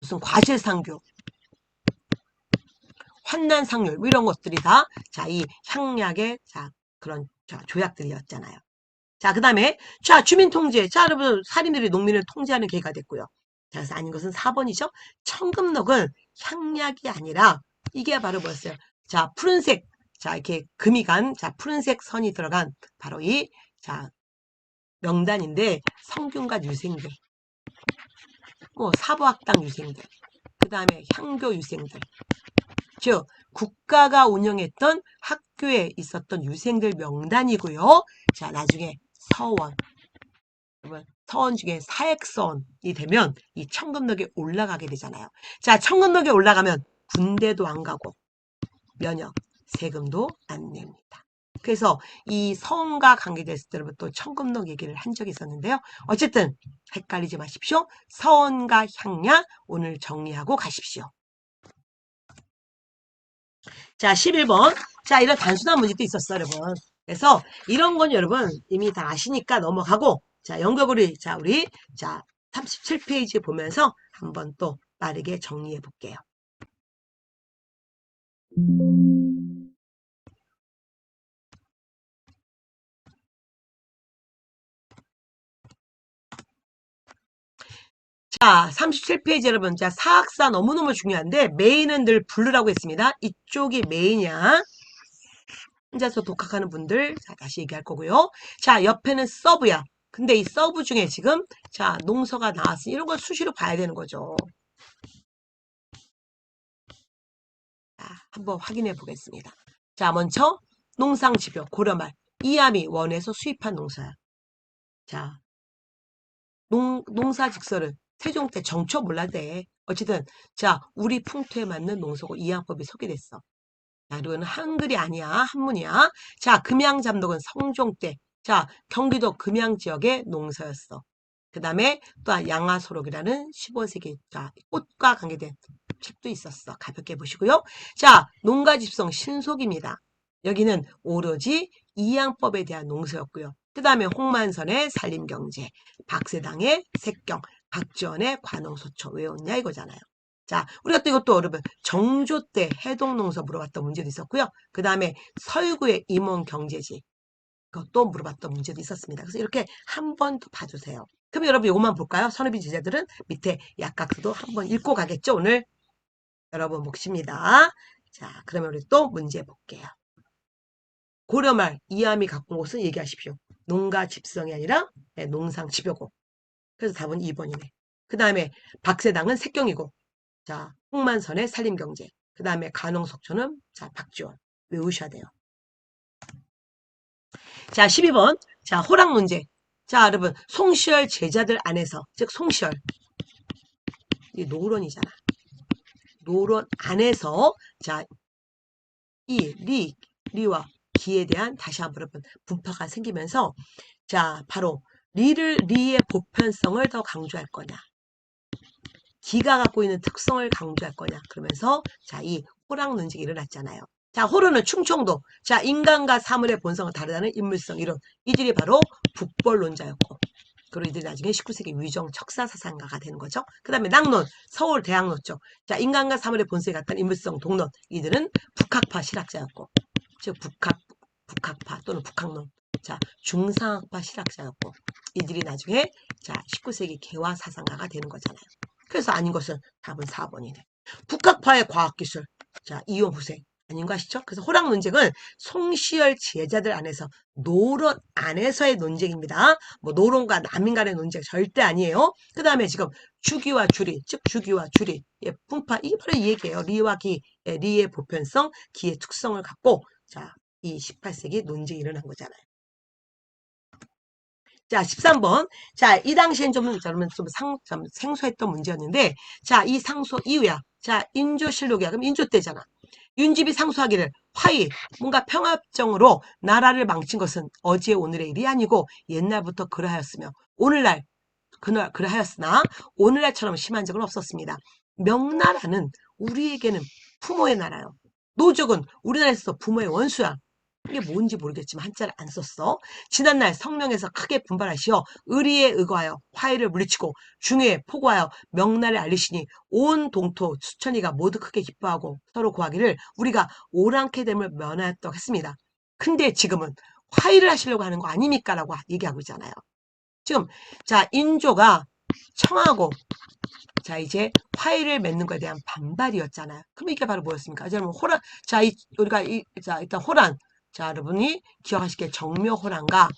S1: 무슨 과실상교 환난상률 뭐 이런 것들이 다 자 이 향약의 자 그런 자 조약들이었잖아요. 자 그다음에 자 주민통제 자 여러분 사림들이 농민을 통제하는 계기가 됐고요. 자 그래서 아닌 것은 4번이죠. 청금록은 향약이 아니라 이게 바로 뭐였어요? 자 푸른색 자 이렇게 금이 간 자 푸른색 선이 들어간 바로 이 자 명단인데 성균관 유생들 뭐 사부학당 유생들 그 다음에 향교 유생들 즉 국가가 운영했던 학교에 있었던 유생들 명단이고요. 자 나중에 서원 서원 중에 사액서원이 되면 이 청금록에 올라가게 되잖아요. 자 청금록에 올라가면 군대도 안 가고 면역 세금도 안 냅니다. 그래서 이 서원과 관계됐을 때부터 청금록 얘기를 한 적이 있었는데요. 어쨌든 헷갈리지 마십시오. 서원과 향약 오늘 정리하고 가십시오. 자 11번 자 이런 단순한 문제도 있었어요 여러분. 그래서 이런 건 여러분 이미 다 아시니까 넘어가고 자 연극으로 자 우리 자 37페이지 보면서 한번 또 빠르게 정리해 볼게요. 자, 37페이지 여러분. 자, 사학사 너무너무 중요한데 메인은 늘 블루라고 했습니다. 이쪽이 메인이야. 혼자서 독학하는 분들 자, 다시 얘기할 거고요. 자, 옆에는 서브야. 근데 이 서브 중에 지금 자, 농서가 나왔으니 이런 걸 수시로 봐야 되는 거죠. 자, 한번 확인해 보겠습니다. 자, 먼저 농상지표 고려말 이암이 원에서 수입한 농사야. 자, 농사직설은 세종 때 정초 몰라대. 어쨌든 자 우리 풍토에 맞는 농서고 이양법이 소개됐어. 자 이거는 한글이 아니야 한문이야. 자 금양잡록은 성종 때. 자 경기도 금양 지역의 농서였어. 그 다음에 또 양화소록이라는 15세기 자 꽃과 관계된 책도 있었어. 가볍게 보시고요. 자 농가집성 신속입니다. 여기는 오로지 이양법에 대한 농서였고요. 그 다음에 홍만선의 산림경제, 박세당의 색경, 박지원의 관홍소초 외웠냐 이거잖아요. 자, 우리가 또 이것도 여러분 정조 때 해동농서 물어봤던 문제도 있었고요. 그 다음에 서유구의 임원경제지 그것도 물어봤던 문제도 있었습니다. 그래서 이렇게 한 번 더 봐주세요. 그럼 여러분 이것만 볼까요? 선우비 제자들은 밑에 약각도 한번 읽고 가겠죠 오늘? 여러분 몫입니다. 자, 그러면 우리 또 문제 볼게요. 고려말 이암이 갖고 온 것은 얘기하십시오. 농가 집성이 아니라 농상 집여고. 그래서 답은 2번이네. 그 다음에 박세당은 색경이고 자 홍만선의 산림경제. 그 다음에 간홍석초는 자 박지원. 외우셔야 돼요. 자 12번 자 호랑 문제. 자 여러분 송시열 제자들 안에서 즉 송시열 이 노론이잖아. 노론 안에서 자, 리와 기에 대한 다시 한번 여러분 분파가 생기면서 자, 바로 리의 보편성을 더 강조할 거냐. 기가 갖고 있는 특성을 강조할 거냐. 그러면서 자, 이 호랑 논쟁이 일어났잖아요. 자, 호르는 충청도. 자, 인간과 사물의 본성을 다르다는 인물성 이론. 이들이 바로 북벌론자였고. 그리고 이들이 나중에 19세기 위정 척사사상가가 되는 거죠. 그 다음에 낙론, 서울 대학론 쪽. 자, 인간과 사물의 본성에 같은 인물성 동론. 이들은 북학파 실학자였고. 즉, 북학파 또는 북학론. 자, 중상학파 실학자였고. 이들이 나중에 자, 19세기 개화사상가가 되는 거잖아요. 그래서 아닌 것은 답은 4번이네. 북학파의 과학기술. 자, 이용 후세. 아닌 거 아시죠? 그래서 호랑 논쟁은 송시열 제자들 안에서 노론 안에서의 논쟁입니다. 뭐 노론과 남인 간의 논쟁 절대 아니에요. 그 다음에 지금 주기와 주리, 즉 주기와 주리, 예, 분파 이게 바로 이 얘기예요. 리와 기, 예, 리의 보편성, 기의 특성을 갖고 자, 이 18세기 논쟁이 일어난 거잖아요. 자, 13번. 자, 이 당시엔 좀 생소했던 문제였는데, 자, 이 상소 이유야. 자, 인조실록이야. 그럼 인조 때잖아. 윤집이 상소하기를 화의, 뭔가 평화정으로 나라를 망친 것은 어제 오늘의 일이 아니고 옛날부터 그러하였으며, 오늘날, 그러하였으나, 오늘날처럼 심한 적은 없었습니다. 명나라는 우리에게는 부모의 나라요. 노족은 우리나라에서 부모의 원수야. 이게 뭔지 모르겠지만 한자를 안 썼어. 지난날 성명에서 크게 분발하시어 의리에 의거하여 화해를 물리치고 중회에 포고하여 명나라를 알리시니 온 동토 수천리가 모두 크게 기뻐하고 서로 구하기를 우리가 오랑캐 됨을 면하였다고 했습니다. 근데 지금은 화해를 하시려고 하는 거 아닙니까? 라고 얘기하고 있잖아요. 지금 자 인조가 청하고 자 이제 화해를 맺는 것에 대한 반발이었잖아요. 그럼 이게 바로 뭐였습니까? 여러분 호란 자 우리가 자 일단 호란 자 여러분이 기억하시기에 정묘호란과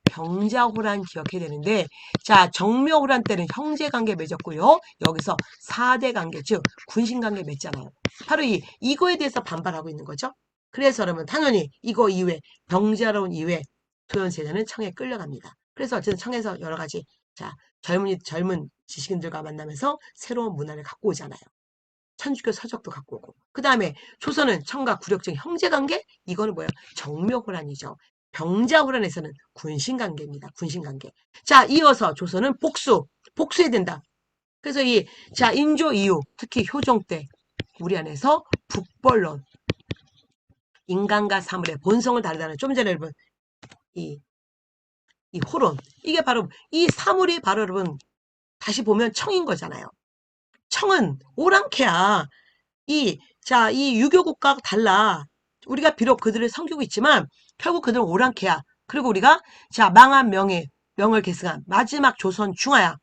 S1: 병자호란 기억해야 되는데 자 정묘호란 때는 형제관계 맺었고요. 여기서 4대 관계 즉 군신관계 맺잖아요. 바로 이거에 대해서 반발하고 있는 거죠. 그래서 여러분 당연히 이거 이후에 병자론 이후에 도연세자는 청에 끌려갑니다. 그래서 어쨌든 청에서 여러 가지 자 젊은 지식인들과 만나면서 새로운 문화를 갖고 오잖아요. 천주교 서적도 갖고 오고. 그 다음에 조선은 청과 구력적 형제관계? 이거는 뭐예요? 정묘호란이죠. 병자호란에서는 군신관계입니다. 군신관계. 자, 이어서 조선은 복수해야 된다. 그래서 자, 인조 이후, 특히 효종 때, 우리 안에서 북벌론, 인간과 사물의 본성을 다르다는 좀 전에 여러분, 이 호론. 이게 바로, 이 사물이 바로 여러분, 다시 보면 청인 거잖아요. 청은 오랑캐야. 이 유교 국가가 달라. 우리가 비록 그들을 섬기고 있지만 결국 그들은 오랑캐야. 그리고 우리가 자 망한 명을 계승한 마지막 조선 중화야.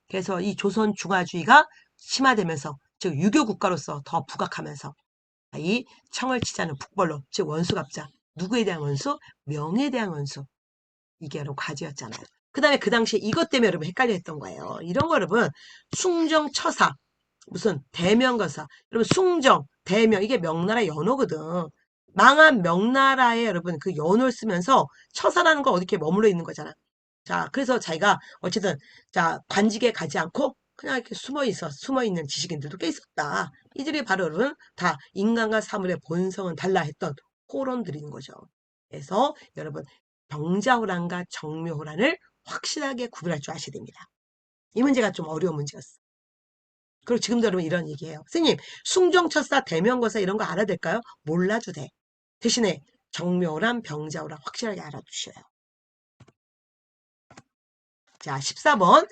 S1: 그래서 이 조선 중화주의가 심화되면서 즉 유교 국가로서 더 부각하면서 이 청을 치자는 북벌로 즉 원수갑자. 누구에 대한 원수? 명에 대한 원수. 이게 여러분 과제였잖아요. 그 다음에 그 당시에 이것 때문에 여러분 헷갈려 했던 거예요. 이런 거 여러분 숭정처사 무슨 대명거사 여러분 숭정 대명 이게 명나라 연호거든. 망한 명나라에 여러분 그 연호를 쓰면서 처사라는 거 어디게 머물러 있는 거잖아. 자 그래서 자기가 어쨌든 자 관직에 가지 않고 그냥 이렇게 숨어 있는 지식인들도 꽤 있었다. 이들이 바로 여러분 다 인간과 사물의 본성은 달라 했던 호론들인 거죠. 그래서 여러분 병자호란과 정묘호란을 확실하게 구분할 줄 아셔야 됩니다. 이 문제가 좀 어려운 문제였어. 그리고 지금도 여러분 이런 얘기해요. 선생님, 숭정처사, 대명거사 이런 거 알아야 될까요? 몰라도 돼. 대신에 정묘호란, 병자호란 확실하게 알아두셔요. 자, 14번.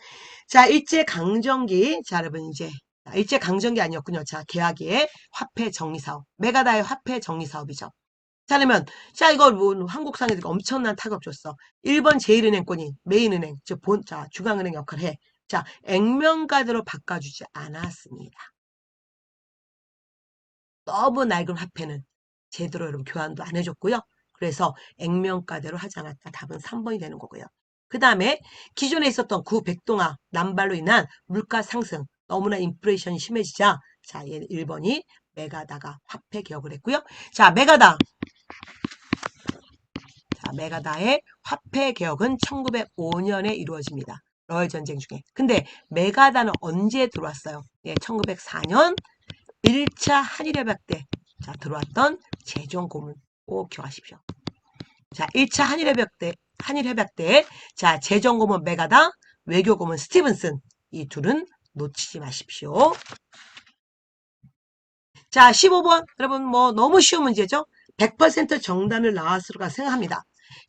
S1: 자, 일제강점기. 자, 여러분 이제 일제강점기 아니었군요. 자, 개화기의 화폐 정리사업. 메가다의 화폐 정리사업이죠. 자, 그러면 자, 이거 뭐 한국 상에서 엄청난 타격 줬어. 1번 제1은행권이 메인은행, 즉 자, 중앙은행 역할을 해. 자, 액면가드로 바꿔주지 않았습니다. 너무 낡은 화폐는 제대로 여러분 교환도 안 해줬고요. 그래서 액면가대로 하지 않았다. 답은 3번이 되는 거고요. 그 다음에 기존에 있었던 구백동화 남발로 인한 물가 상승 너무나 인플레이션이 심해지자 자 1번이 메가다가 화폐 개혁을 했고요. 자 메가다의 화폐 개혁은 1905년에 이루어집니다. 러일 전쟁 중에. 근데 메가다는 언제 들어왔어요? 예, 1904년 1차 한일협약 때 자, 들어왔던 제종 고문 꼭 기억하십시오. 자, 1차 한일협약 때 자, 제종 고문 메가다, 외교 고문 스티븐슨 이 둘은 놓치지 마십시오. 자, 15번 여러분 뭐 너무 쉬운 문제죠? 100% 정답을 나왔을 거라 생각합니다.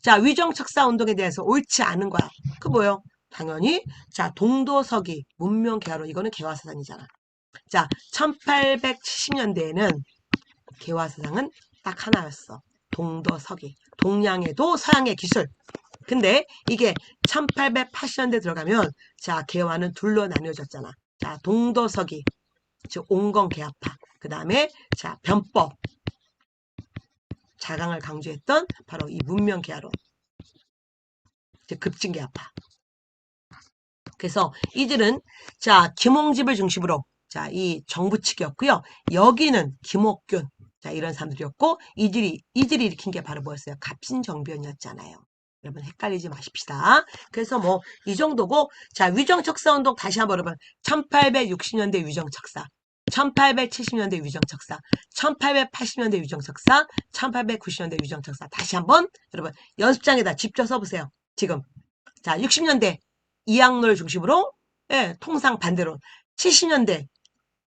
S1: 자, 위정척사 운동에 대해서 옳지 않은 거야. 그 뭐요? 당연히 자, 동도서기 문명 개화론 이거는 개화사상이잖아. 자, 1870년대에는 개화사상은 딱 하나였어. 동도서기. 동양의 도, 서양의 기술. 근데 이게 1880년대 들어가면 자, 개화는 둘로 나뉘어졌잖아. 자, 동도서기. 즉 온건개화파. 그 다음에 자, 변법. 자강을 강조했던 바로 이 문명개화론. 즉 급진개화파. 그래서 이들은 자, 김홍집을 중심으로 자, 이 정부 측이었고요. 여기는 김옥균. 자, 이런 사람들이었고 이들이 일으킨 게 바로 뭐였어요? 갑신정변이었잖아요. 여러분 헷갈리지 마십시다. 그래서 뭐 이 정도고 자, 위정척사운동 다시 한번 여러분 1860년대 위정척사 1870년대 위정척사 1880년대 위정척사 1890년대 위정척사 다시 한번 여러분 연습장에다 직접 써보세요. 지금 자 60년대 이학노를 중심으로 예, 통상 반대로 70년대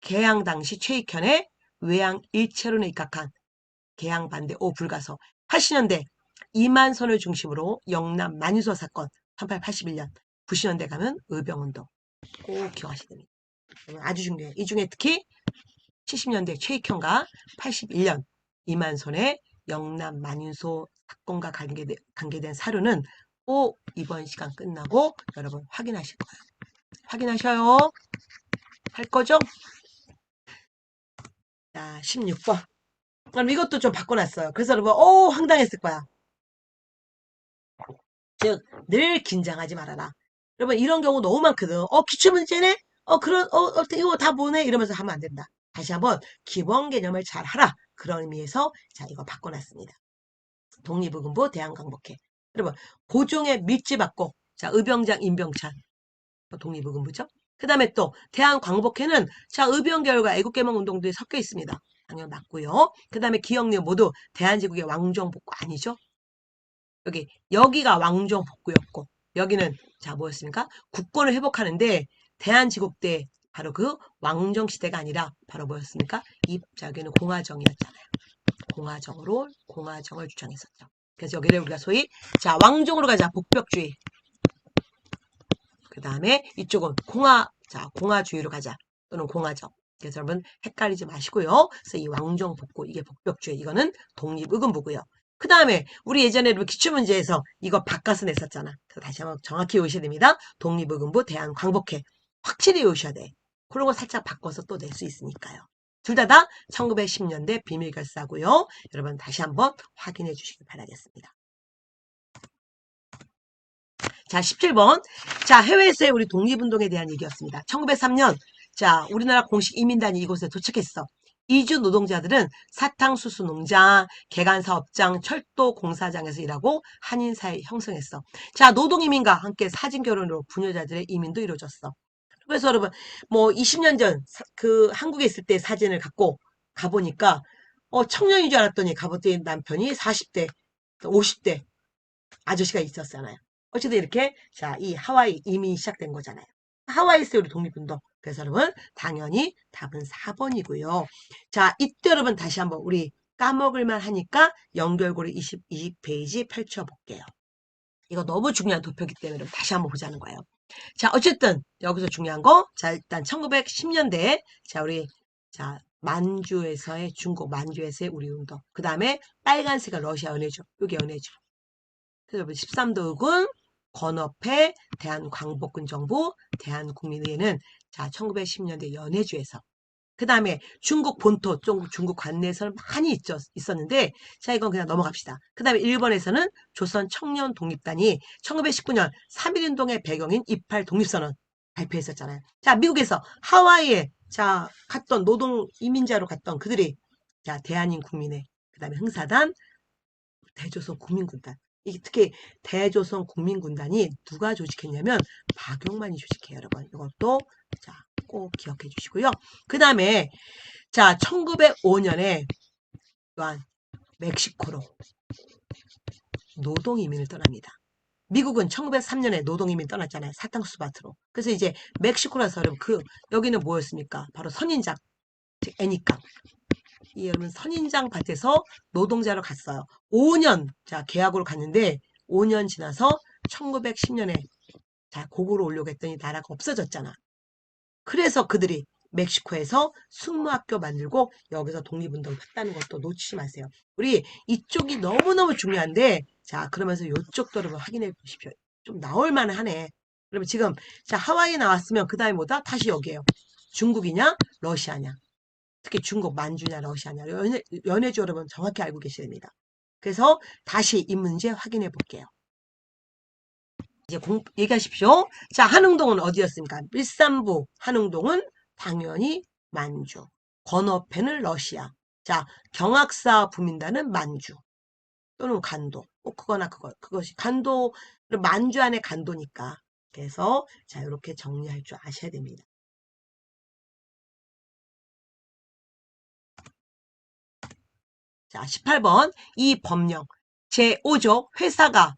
S1: 개항 당시 최익현의 외양 일체론에 입각한 개항 반대 오 불가서 80년대 이만선을 중심으로 영남 만유소 사건 1881년 90년대 가면 의병운동 꼭 기억하셔야 됩니다. 아주 중요해요. 이 중에 특히 70년대 최익현과 81년 이만선의 영남 만유소 사건과 관계된 사료는 꼭 이번 시간 끝나고 여러분 확인하실 거예요. 확인하셔요. 할 거죠? 자, 16번. 그럼 이것도 좀 바꿔놨어요. 그래서 여러분, 황당했을 거야. 즉, 늘 긴장하지 말아라. 여러분, 이런 경우 너무 많거든. 기출문제네? 이거 다 뭐네? 이러면서 하면 안 된다. 다시 한번 기본 개념을 잘 하라. 그런 의미에서, 자, 이거 바꿔놨습니다. 독립의금부 대한광복회. 여러분, 고종의 밀지받고, 자, 의병장 임병찬. 독립의금부죠. 그 다음에 또 대한광복회는 자 의병계열과 애국개명운동들이 섞여 있습니다. 당연 맞고요. 그 다음에 기억력 모두 대한제국의 왕정복구 아니죠. 여기가 왕정복구였고 여기는 자 뭐였습니까? 국권을 회복하는데 대한제국 때 바로 그 왕정시대가 아니라 바로 뭐였습니까? 여기는 공화정이었잖아요. 공화정을 주장했었죠. 그래서 여기를 우리가 소위 자 왕정으로 가자 복벽주의. 그 다음에 이쪽은 공화주의로 가자. 또는 공화정. 그래서 여러분 헷갈리지 마시고요. 그래서 이 왕정복구 이게 복벽주의 이거는 독립의금부고요. 그 다음에 우리 예전에 기출문제에서 이거 바꿔서 냈었잖아. 그래서 다시 한번 정확히 외우셔야 됩니다. 독립의금부 대한광복회 확실히 외우셔야 돼. 그런 거 살짝 바꿔서 또 낼 수 있으니까요. 둘 다 1910년대 비밀결사고요. 여러분 다시 한번 확인해 주시기 바라겠습니다. 자, 17번. 자, 해외에서의 우리 독립운동에 대한 얘기였습니다. 1903년, 자, 우리나라 공식 이민단이 이곳에 도착했어. 이주 노동자들은 사탕수수 농장, 개간사업장, 철도 공사장에서 일하고 한인사회 형성했어. 자, 노동이민과 함께 사진결혼으로 부녀자들의 이민도 이루어졌어. 그래서 여러분, 뭐 20년 전 한국에 있을 때 사진을 갖고 가보니까 청년인 줄 알았더니 가봤더니 남편이 40대, 50대 아저씨가 있었잖아요. 어쨌든 이렇게 자, 이 하와이 이민이 시작된 거잖아요. 하와이에서 우리 독립운동. 그래서 여러분 당연히 답은 4번이고요. 자, 이때 여러분 다시 한번 우리 까먹을만 하니까 연결고리 20페이지 펼쳐볼게요. 이거 너무 중요한 도표기 때문에 다시 한번 보자는 거예요. 자, 어쨌든 여기서 중요한 거, 자 일단 1910년대 자 우리 자 만주에서의 중국 만주에서의 우리 운동. 그 다음에 빨간색은 러시아 연해주. 이게 연해주. 그래서 13도 군 건업회 대한광복군 정부 대한국민회의는 자 1910년대 연해주에서 그 다음에 중국 본토 중국 관내에서는 많이 있었는데 자 이건 그냥 넘어갑시다. 그 다음에 일본에서는 조선 청년 독립단이 1919년 3.1운동의 배경인 28 독립선언 발표했었잖아요. 자 미국에서 하와이에 자 갔던 노동 이민자로 갔던 그들이 자 대한인 국민회 그 다음에 흥사단 대조선 국민군단 특히 대조선 국민군단이 누가 조직했냐면 박용만이 조직해요, 여러분. 이것도 자, 꼭 기억해 주시고요. 그 다음에 자, 1905년에 또한 멕시코로 노동이민을 떠납니다. 미국은 1903년에 노동이민 떠났잖아요. 사탕수수밭으로. 그래서 이제 멕시코라서 여러분 여기는 뭐였습니까? 바로 선인장, 즉 애니까. 이 여러분 선인장 밭에서 노동자로 갔어요. 5년 자 계약으로 갔는데 5년 지나서 1910년에 자 고구로 오려고 했더니 나라가 없어졌잖아. 그래서 그들이 멕시코에서 숙무학교 만들고 여기서 독립운동을 했다는 것도 놓치지 마세요. 우리 이쪽이 너무너무 중요한데 자 그러면서 이쪽도 여러분 확인해 보십시오. 좀 나올 만하네. 그러면 지금 자 하와이 나왔으면 그 다음에 뭐다? 다시 여기에요. 중국이냐 러시아냐. 특히 중국 만주냐 러시아냐 연해주 여러분 정확히 알고 계셔야 됩니다. 그래서 다시 이 문제 확인해 볼게요. 이제 얘기하십시오. 자, 한흥동은 어디였습니까? 밀산부 한흥동은 당연히 만주. 건어펜은 러시아. 자, 경학사 부민단은 만주. 또는 간도. 꼭 그거나 그것이 간도, 만주 안에 간도니까. 그래서 자, 이렇게 정리할 줄 아셔야 됩니다. 자, 18번. 이 법령. 제5조 회사가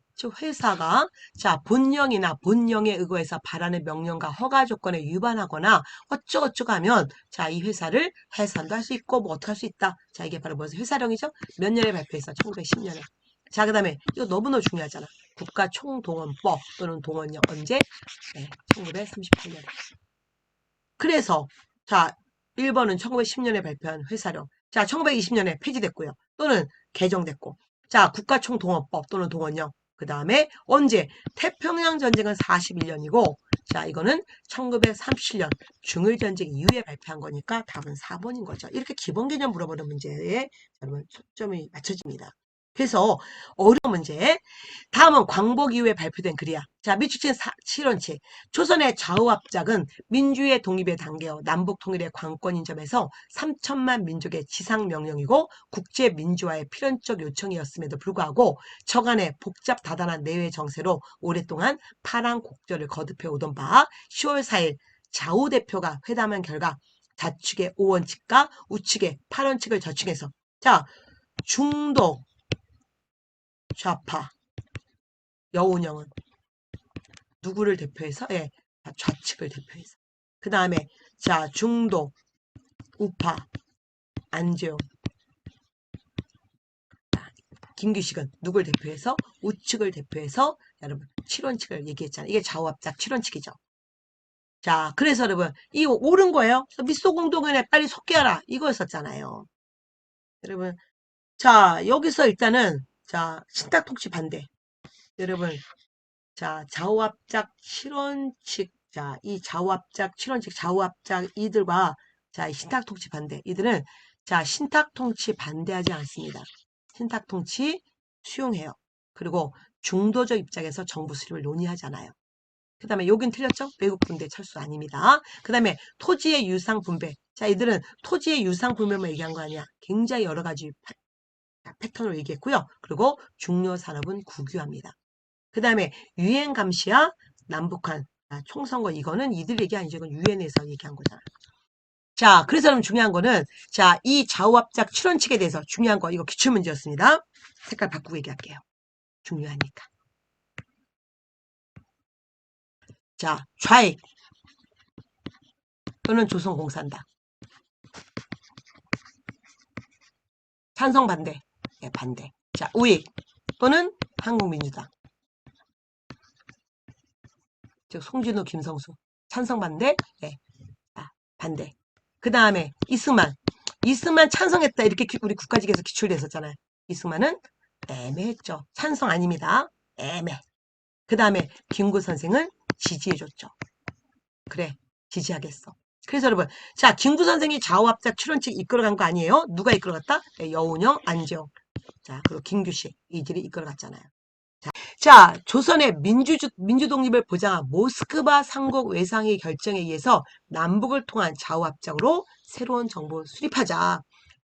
S1: 자 본령이나 본령에 의거해서 발하는 명령과 허가 조건에 위반하거나 어쩌고저쩌고 하면 자 이 회사를 해산도 할 수 있고 뭐 어떻게 할 수 있다. 자 이게 바로 무슨 회사령이죠? 몇 년에 발표해서 1910년에. 자 그다음에 이거 너무너무 중요하잖아. 국가총동원법 또는 동원령 언제? 네, 1938년. 그래서 자 1번은 1910년에 발표한 회사령. 자 1920년에 폐지됐고요. 또는 개정됐고. 자 국가총동원법 또는 동원령. 그 다음에 언제? 태평양 전쟁은 41년이고 자 이거는 1937년 중일전쟁 이후에 발표한 거니까 답은 4번인 거죠. 이렇게 기본 개념 물어보는 문제에 여러분 초점이 맞춰집니다. 그래서 어려운 문제. 다음은 광복 이후에 발표된 글이야. 자, 미축진 7원칙. 조선의 좌우압작은 민주의 독립의 단계요. 남북 통일의 관건인 점에서 3천만 민족의 지상명령이고 국제민주화의 필연적 요청이었음에도 불구하고 저간의 복잡 다단한 내외 정세로 오랫동안 파랑곡절을 거듭해 오던 바 10월 4일 좌우 대표가 회담한 결과 좌측의 5원칙과 우측의 8원칙을 저축해서 자, 중도 좌파 여운형은 누구를 대표해서? 예, 좌측을 대표해서. 그 다음에 자 중도 우파 안재용 김규식은 누굴 대표해서? 우측을 대표해서 여러분 7원칙을 얘기했잖아요. 이게 좌우합작 7원칙이죠. 자 그래서 여러분 이 옳은 거예요. 밑소공동원에 빨리 속개하라 이거였었잖아요. 여러분 자 여기서 일단은 자 신탁통치 반대. 여러분 자, 좌우합작 7원칙. 자, 이 좌우합작 7원칙, 좌우합작 이들과 자, 이 신탁통치 반대. 이들은 자, 신탁통치 반대하지 않습니다. 신탁통치 수용해요. 그리고 중도적 입장에서 정부 수립을 논의하잖아요. 그 다음에 여긴 틀렸죠? 외국 분대 철수 아닙니다. 그 다음에 토지의 유상 분배. 자, 이들은 토지의 유상 분배만 얘기한 거 아니야. 굉장히 여러 가지 패턴을 얘기했고요. 그리고 중요 산업은 국유합니다. 그 다음에 유엔 감시와 남북한 총선거 이거는 이들 얘기 아니죠. 이건 유엔에서 얘기한 거잖아. 자, 그래서 그럼 중요한 거는 자, 이 좌우합작 7원칙에 대해서 중요한 거 이거 기출문제였습니다. 색깔 바꾸고 얘기할게요. 중요하니까. 자, 좌익 또는 조선공산당. 찬성 반대. 네, 반대. 자, 우익 또는 한국민주당. 즉 송진우, 김성수. 찬성 반대. 네. 반대. 그 다음에 이승만 찬성했다 이렇게 우리 국가직에서 기출됐었잖아요. 이승만은 애매했죠. 찬성 아닙니다. 애매. 그 다음에 김구 선생은 지지해줬죠. 그래 지지하겠어. 그래서 여러분 자 김구 선생이 좌우합작 7원칙 이끌어간 거 아니에요? 누가 이끌어갔다? 네, 여운형, 안재용. 자 그리고 김규식 이들이 이끌어갔잖아요. 자, 조선의 민주독립을 보장한 모스크바 삼국 외상의 결정에 의해서 남북을 통한 좌우합작으로 새로운 정부 수립하자.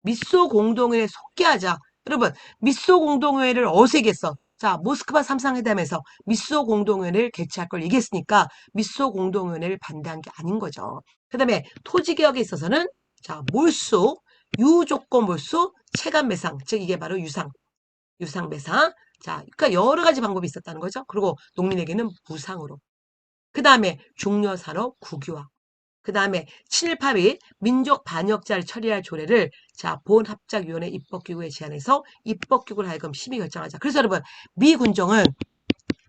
S1: 미소 공동회에 속개하자. 여러분, 미소 공동회를 어색했어. 자, 모스크바 삼상회담에서 미소 공동위원회를 개최할 걸 얘기했으니까 미소 공동위원회를 반대한 게 아닌 거죠. 그 다음에 토지개혁에 있어서는 자, 몰수, 유조건 몰수, 체감 매상, 즉 이게 바로 유상 매상. 자, 그러니까 여러 가지 방법이 있었다는 거죠. 그리고 농민에게는 무상으로. 그 다음에 중요산업 국유화. 그 다음에 친일파 및 민족 반역자를 처리할 조례를 자 보훈합작위원회 입법기구에 제안해서 입법기구를 하여금 심의 결정하자. 그래서 여러분 미군정은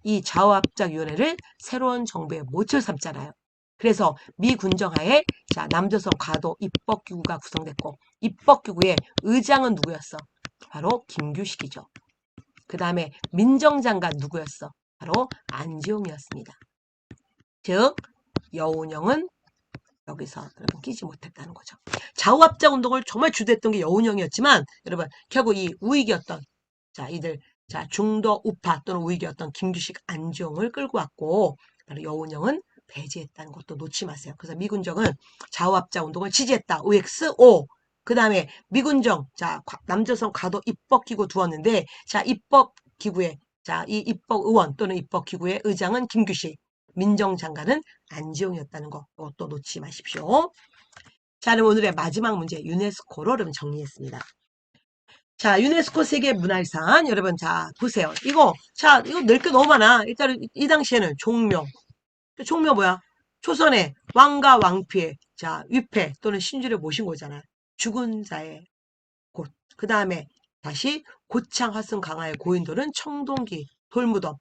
S1: 이 좌우합작위원회를 새로운 정부의 모처를 삼잖아요. 그래서 미군정하에 자 남조선 과도 입법기구가 구성됐고 입법기구의 의장은 누구였어? 바로 김규식이죠. 그 다음에 민정장관 누구였어? 바로 안지용이었습니다. 즉 여운형은 여기서 여러분 끼지 못했다는 거죠. 좌우합작 운동을 정말 주도했던 게 여운형이었지만 여러분 결국 이 우익이었던 자 이들 자 중도 우파 또는 우익이었던 김규식 안지용을 끌고 왔고 여운형은 배제했다는 것도 놓지 마세요. 그래서 미군정은 좌우합작 운동을 지지했다. OXO 그 다음에 미군정 자 남조선 과도 입법기구 두었는데 자 입법기구에 자 이 입법의원 또는 입법기구의 의장은 김규식 민정장관은 안지용이었다는 거 또 놓지 마십시오. 자, 그럼 오늘의 마지막 문제 유네스코로 여러분 정리했습니다. 자, 유네스코 세계문화유산 여러분 자 보세요. 이거 낼 게 너무 많아. 일단 이 당시에는 종묘 뭐야? 초선의 왕과 왕피의 자 위패 또는 신주를 모신 거잖아. 죽은 자의 곳. 그 다음에 다시 고창 화승 강화의 고인돌은 청동기 돌무덤.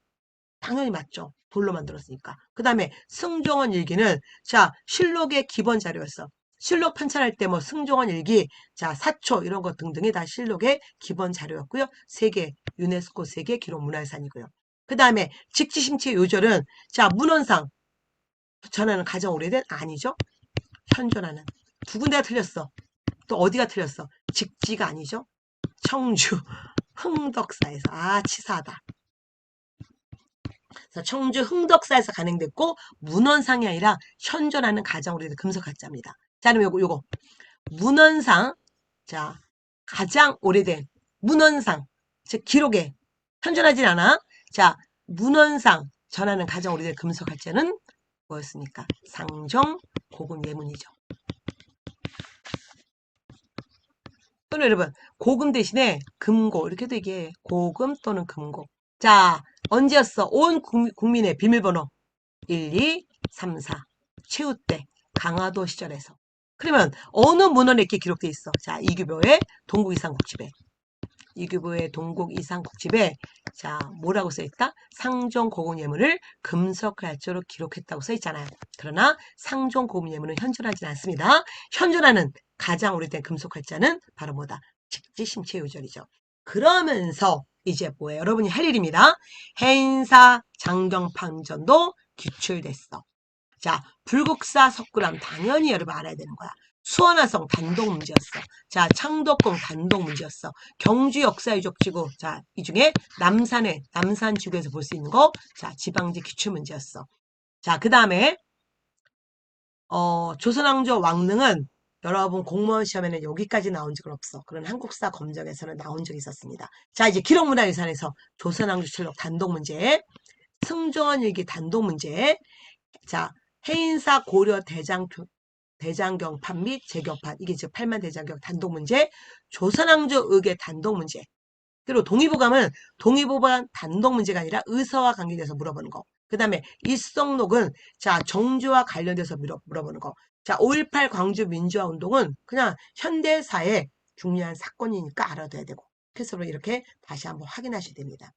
S1: 당연히 맞죠. 돌로 만들었으니까. 그 다음에 승종원 일기는 자 실록의 기본 자료였어. 실록 편찬할 때 뭐 승종원 일기, 자 사초 이런 것 등등이 다 실록의 기본 자료였고요. 세계 유네스코 세계 기록 문화유산이고요. 그 다음에 직지심체 요절은 자 문헌상 전하는 가장 오래된 아니죠. 현존하는 두 군데가 틀렸어. 또 어디가 틀렸어? 직지가 아니죠. 청주 흥덕사에서 치사하다. 청주 흥덕사에서 간행됐고 문헌상이 아니라 현존하는 가장 오래된 금속학자입니다. 자, 그럼 요거 문헌상 자 가장 오래된 문헌상 즉 기록에 현존하진 않아. 자 문헌상 전하는 가장 오래된 금속학자는 뭐였습니까? 상정 고금 예문이죠. 또는 여러분 고금 대신에 금고 이렇게도 얘기해. 고금 또는 금고. 자 언제였어? 온 국민의 비밀번호 1, 2, 3, 4 최후 때 강화도 시절에서 그러면 어느 문헌에 이렇게 기록돼 있어? 자 이규보의 동국이상국집에 이규보의 동국이상국집에 자 뭐라고 써있다? 상종고금예문을 금속활조로 기록했다고 써있잖아요. 그러나 상종고금예문은 현존하지 않습니다. 현존하는 가장 오래된 금속활자는 바로 뭐다? 직지심체요절이죠. 그러면서 이제 뭐예요? 여러분이 할 일입니다. 해인사 장경판전도 기출됐어. 자, 불국사 석굴암 당연히 여러분 알아야 되는 거야. 수원화성 단독 문제였어. 자, 창덕궁 단독 문제였어. 경주 역사유적지구. 자, 이 중에 남산 지구에서 볼 수 있는 거. 자, 지방지 기출 문제였어. 자, 그 다음에 조선왕조 왕릉은 여러분 공무원 시험에는 여기까지 나온 적은 없어. 그런 한국사 검정에서는 나온 적이 있었습니다. 자, 이제 기록문화유산에서 조선왕조실록 단독 문제, 승조원 일기 단독 문제, 자, 해인사 고려 대장경판 및 재경판 이게 즉 8만 대장경 단독 문제, 조선왕조 의궤 단독 문제. 그리고 동의보감 단독 문제가 아니라 의서와 관계돼서 물어보는 거. 그 다음에 일성록은 자 정조와 관련돼서 물어보는 거. 자 5.18 광주 민주화 운동은 그냥 현대사의 중요한 사건이니까 알아둬야 되고. 그래서 이렇게 다시 한번 확인하셔야 됩니다.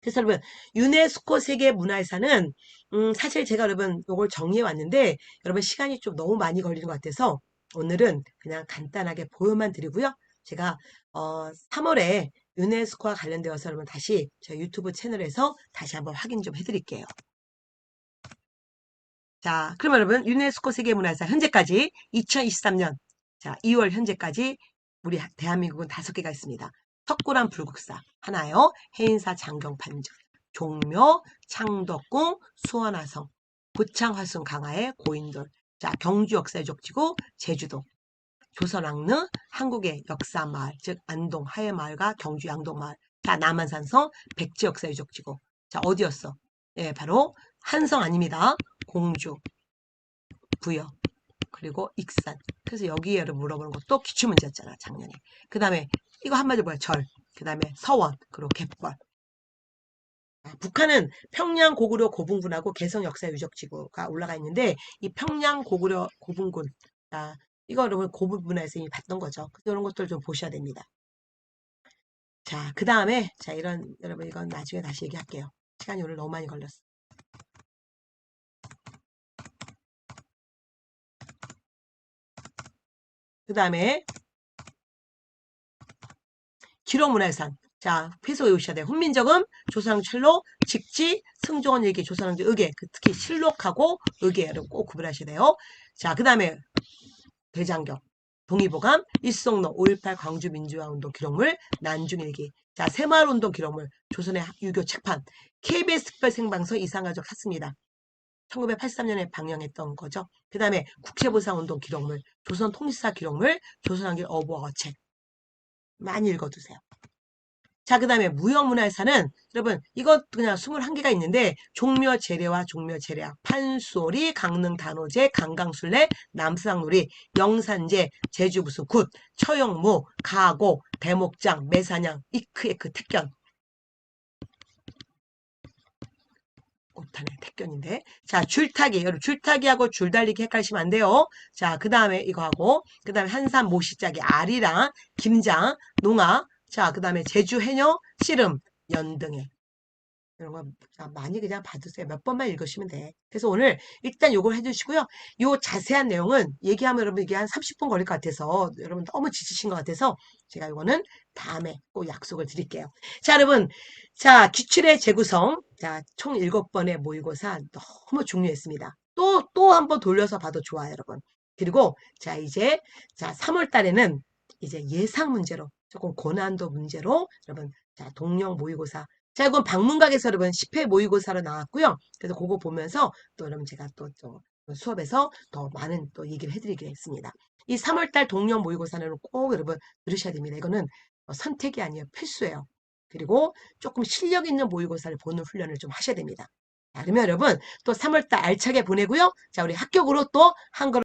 S1: 그래서 여러분 유네스코 세계문화유산은 사실 제가 여러분 이걸 정리해 왔는데 여러분 시간이 좀 너무 많이 걸리는 것 같아서 오늘은 그냥 간단하게 보여만 드리고요. 제가 3월에 유네스코와 관련되어서 여러분 다시 저 유튜브 채널에서 다시 한번 확인 좀 해드릴게요. 자, 그러면 여러분 유네스코 세계문화유산 현재까지 2023년 자 2월 현재까지 우리 대한민국은 5개가 있습니다. 석굴암 불국사 하나요. 해인사 장경판전, 종묘, 창덕궁, 수원화성, 고창 화순 강화의 고인돌, 자 경주 역사유적지구, 제주도, 조선왕릉, 한국의 역사마을 즉 안동 하회마을과 경주 양동마을, 자, 남한산성, 백지역사 유적지고. 자, 어디였어? 예, 바로 한성 아닙니다. 공주, 부여, 그리고 익산. 그래서 여기에를 물어보는 것도 기출문제였잖아, 작년에. 그 다음에 이거 한마디로 뭐야? 절. 그 다음에 서원, 그리고 갯벌. 북한은 평양 고구려 고분군하고 개성 역사 유적지구가 올라가 있는데 이 평양 고구려 고분군 이거 여러분 고분분에서 이미 봤던 거죠. 이런 것들 좀 보셔야 됩니다. 자, 그 다음에 자 이런 여러분 이건 나중에 다시 얘기할게요. 시간이 오늘 너무 많이 걸렸어. 그 다음에 기록문화유산. 자, 필수 외우셔야 돼요. 훈민정음, 조선왕철로, 직지, 승조원 일기, 조선왕조 의궤. 특히 실록하고 의궤를 꼭 구분하셔야 돼요. 자, 그 다음에 대장경, 동의보감, 일성로, 5.18 광주민주화운동 기록물, 난중일기. 자, 새마을운동 기록물, 조선의 유교 책판, KBS 특별생방송 이상가족 샀습니다. 1983년에 방영했던 거죠. 그 다음에 국제보상운동 기록물, 조선통일사 기록물, 조선왕조 어부어책. 많이 읽어두세요. 자, 그 다음에 무형문화유산은 여러분 이것 그냥 21개가 있는데 종묘재래와 종묘재래학, 판소리, 강릉 단오제, 강강술래, 남수상놀이, 영산제, 제주 무슨 굿, 처용무, 가고, 대목장, 매사냥, 이크에크, 택견. 못하네, 택견인데. 자, 줄타기. 여러분 줄타기하고 줄달리기 헷갈리시면 안 돼요. 자, 그 다음에 이거 하고 그 다음에 한산 모시짜기, 아리랑, 김장, 농아. 자, 그 다음에 제주 해녀, 씨름, 연등해. 이런 거 많이 그냥 봐두세요. 몇 번만 읽으시면 돼. 그래서 오늘 일단 요걸 해주시고요. 요 자세한 내용은 얘기하면 여러분 이게 한 30분 걸릴 것 같아서 여러분 너무 지치신 것 같아서 제가 이거는 다음에 꼭 약속을 드릴게요. 자, 여러분. 자, 기출의 재구성. 자, 총 7번의 모의고사 너무 중요했습니다. 또 한 번 돌려서 봐도 좋아요, 여러분. 그리고 자, 이제 자, 3월 달에는 이제 예상 문제로 조금 고난도 문제로 여러분 자, 동영 모의고사 자, 이건 방문각에서 여러분 10회 모의고사로 나왔고요. 그래서 그거 보면서 또 여러분 제가 또 수업에서 더 많은 또 얘기를 해드리겠습니다. 이 3월달 동년 모의고사는 꼭 여러분 들으셔야 됩니다. 이거는 선택이 아니에요. 필수예요. 그리고 조금 실력 있는 모의고사를 보는 훈련을 좀 하셔야 됩니다. 자, 그러면 여러분 또 3월달 알차게 보내고요. 자, 우리 합격으로 또 한 걸음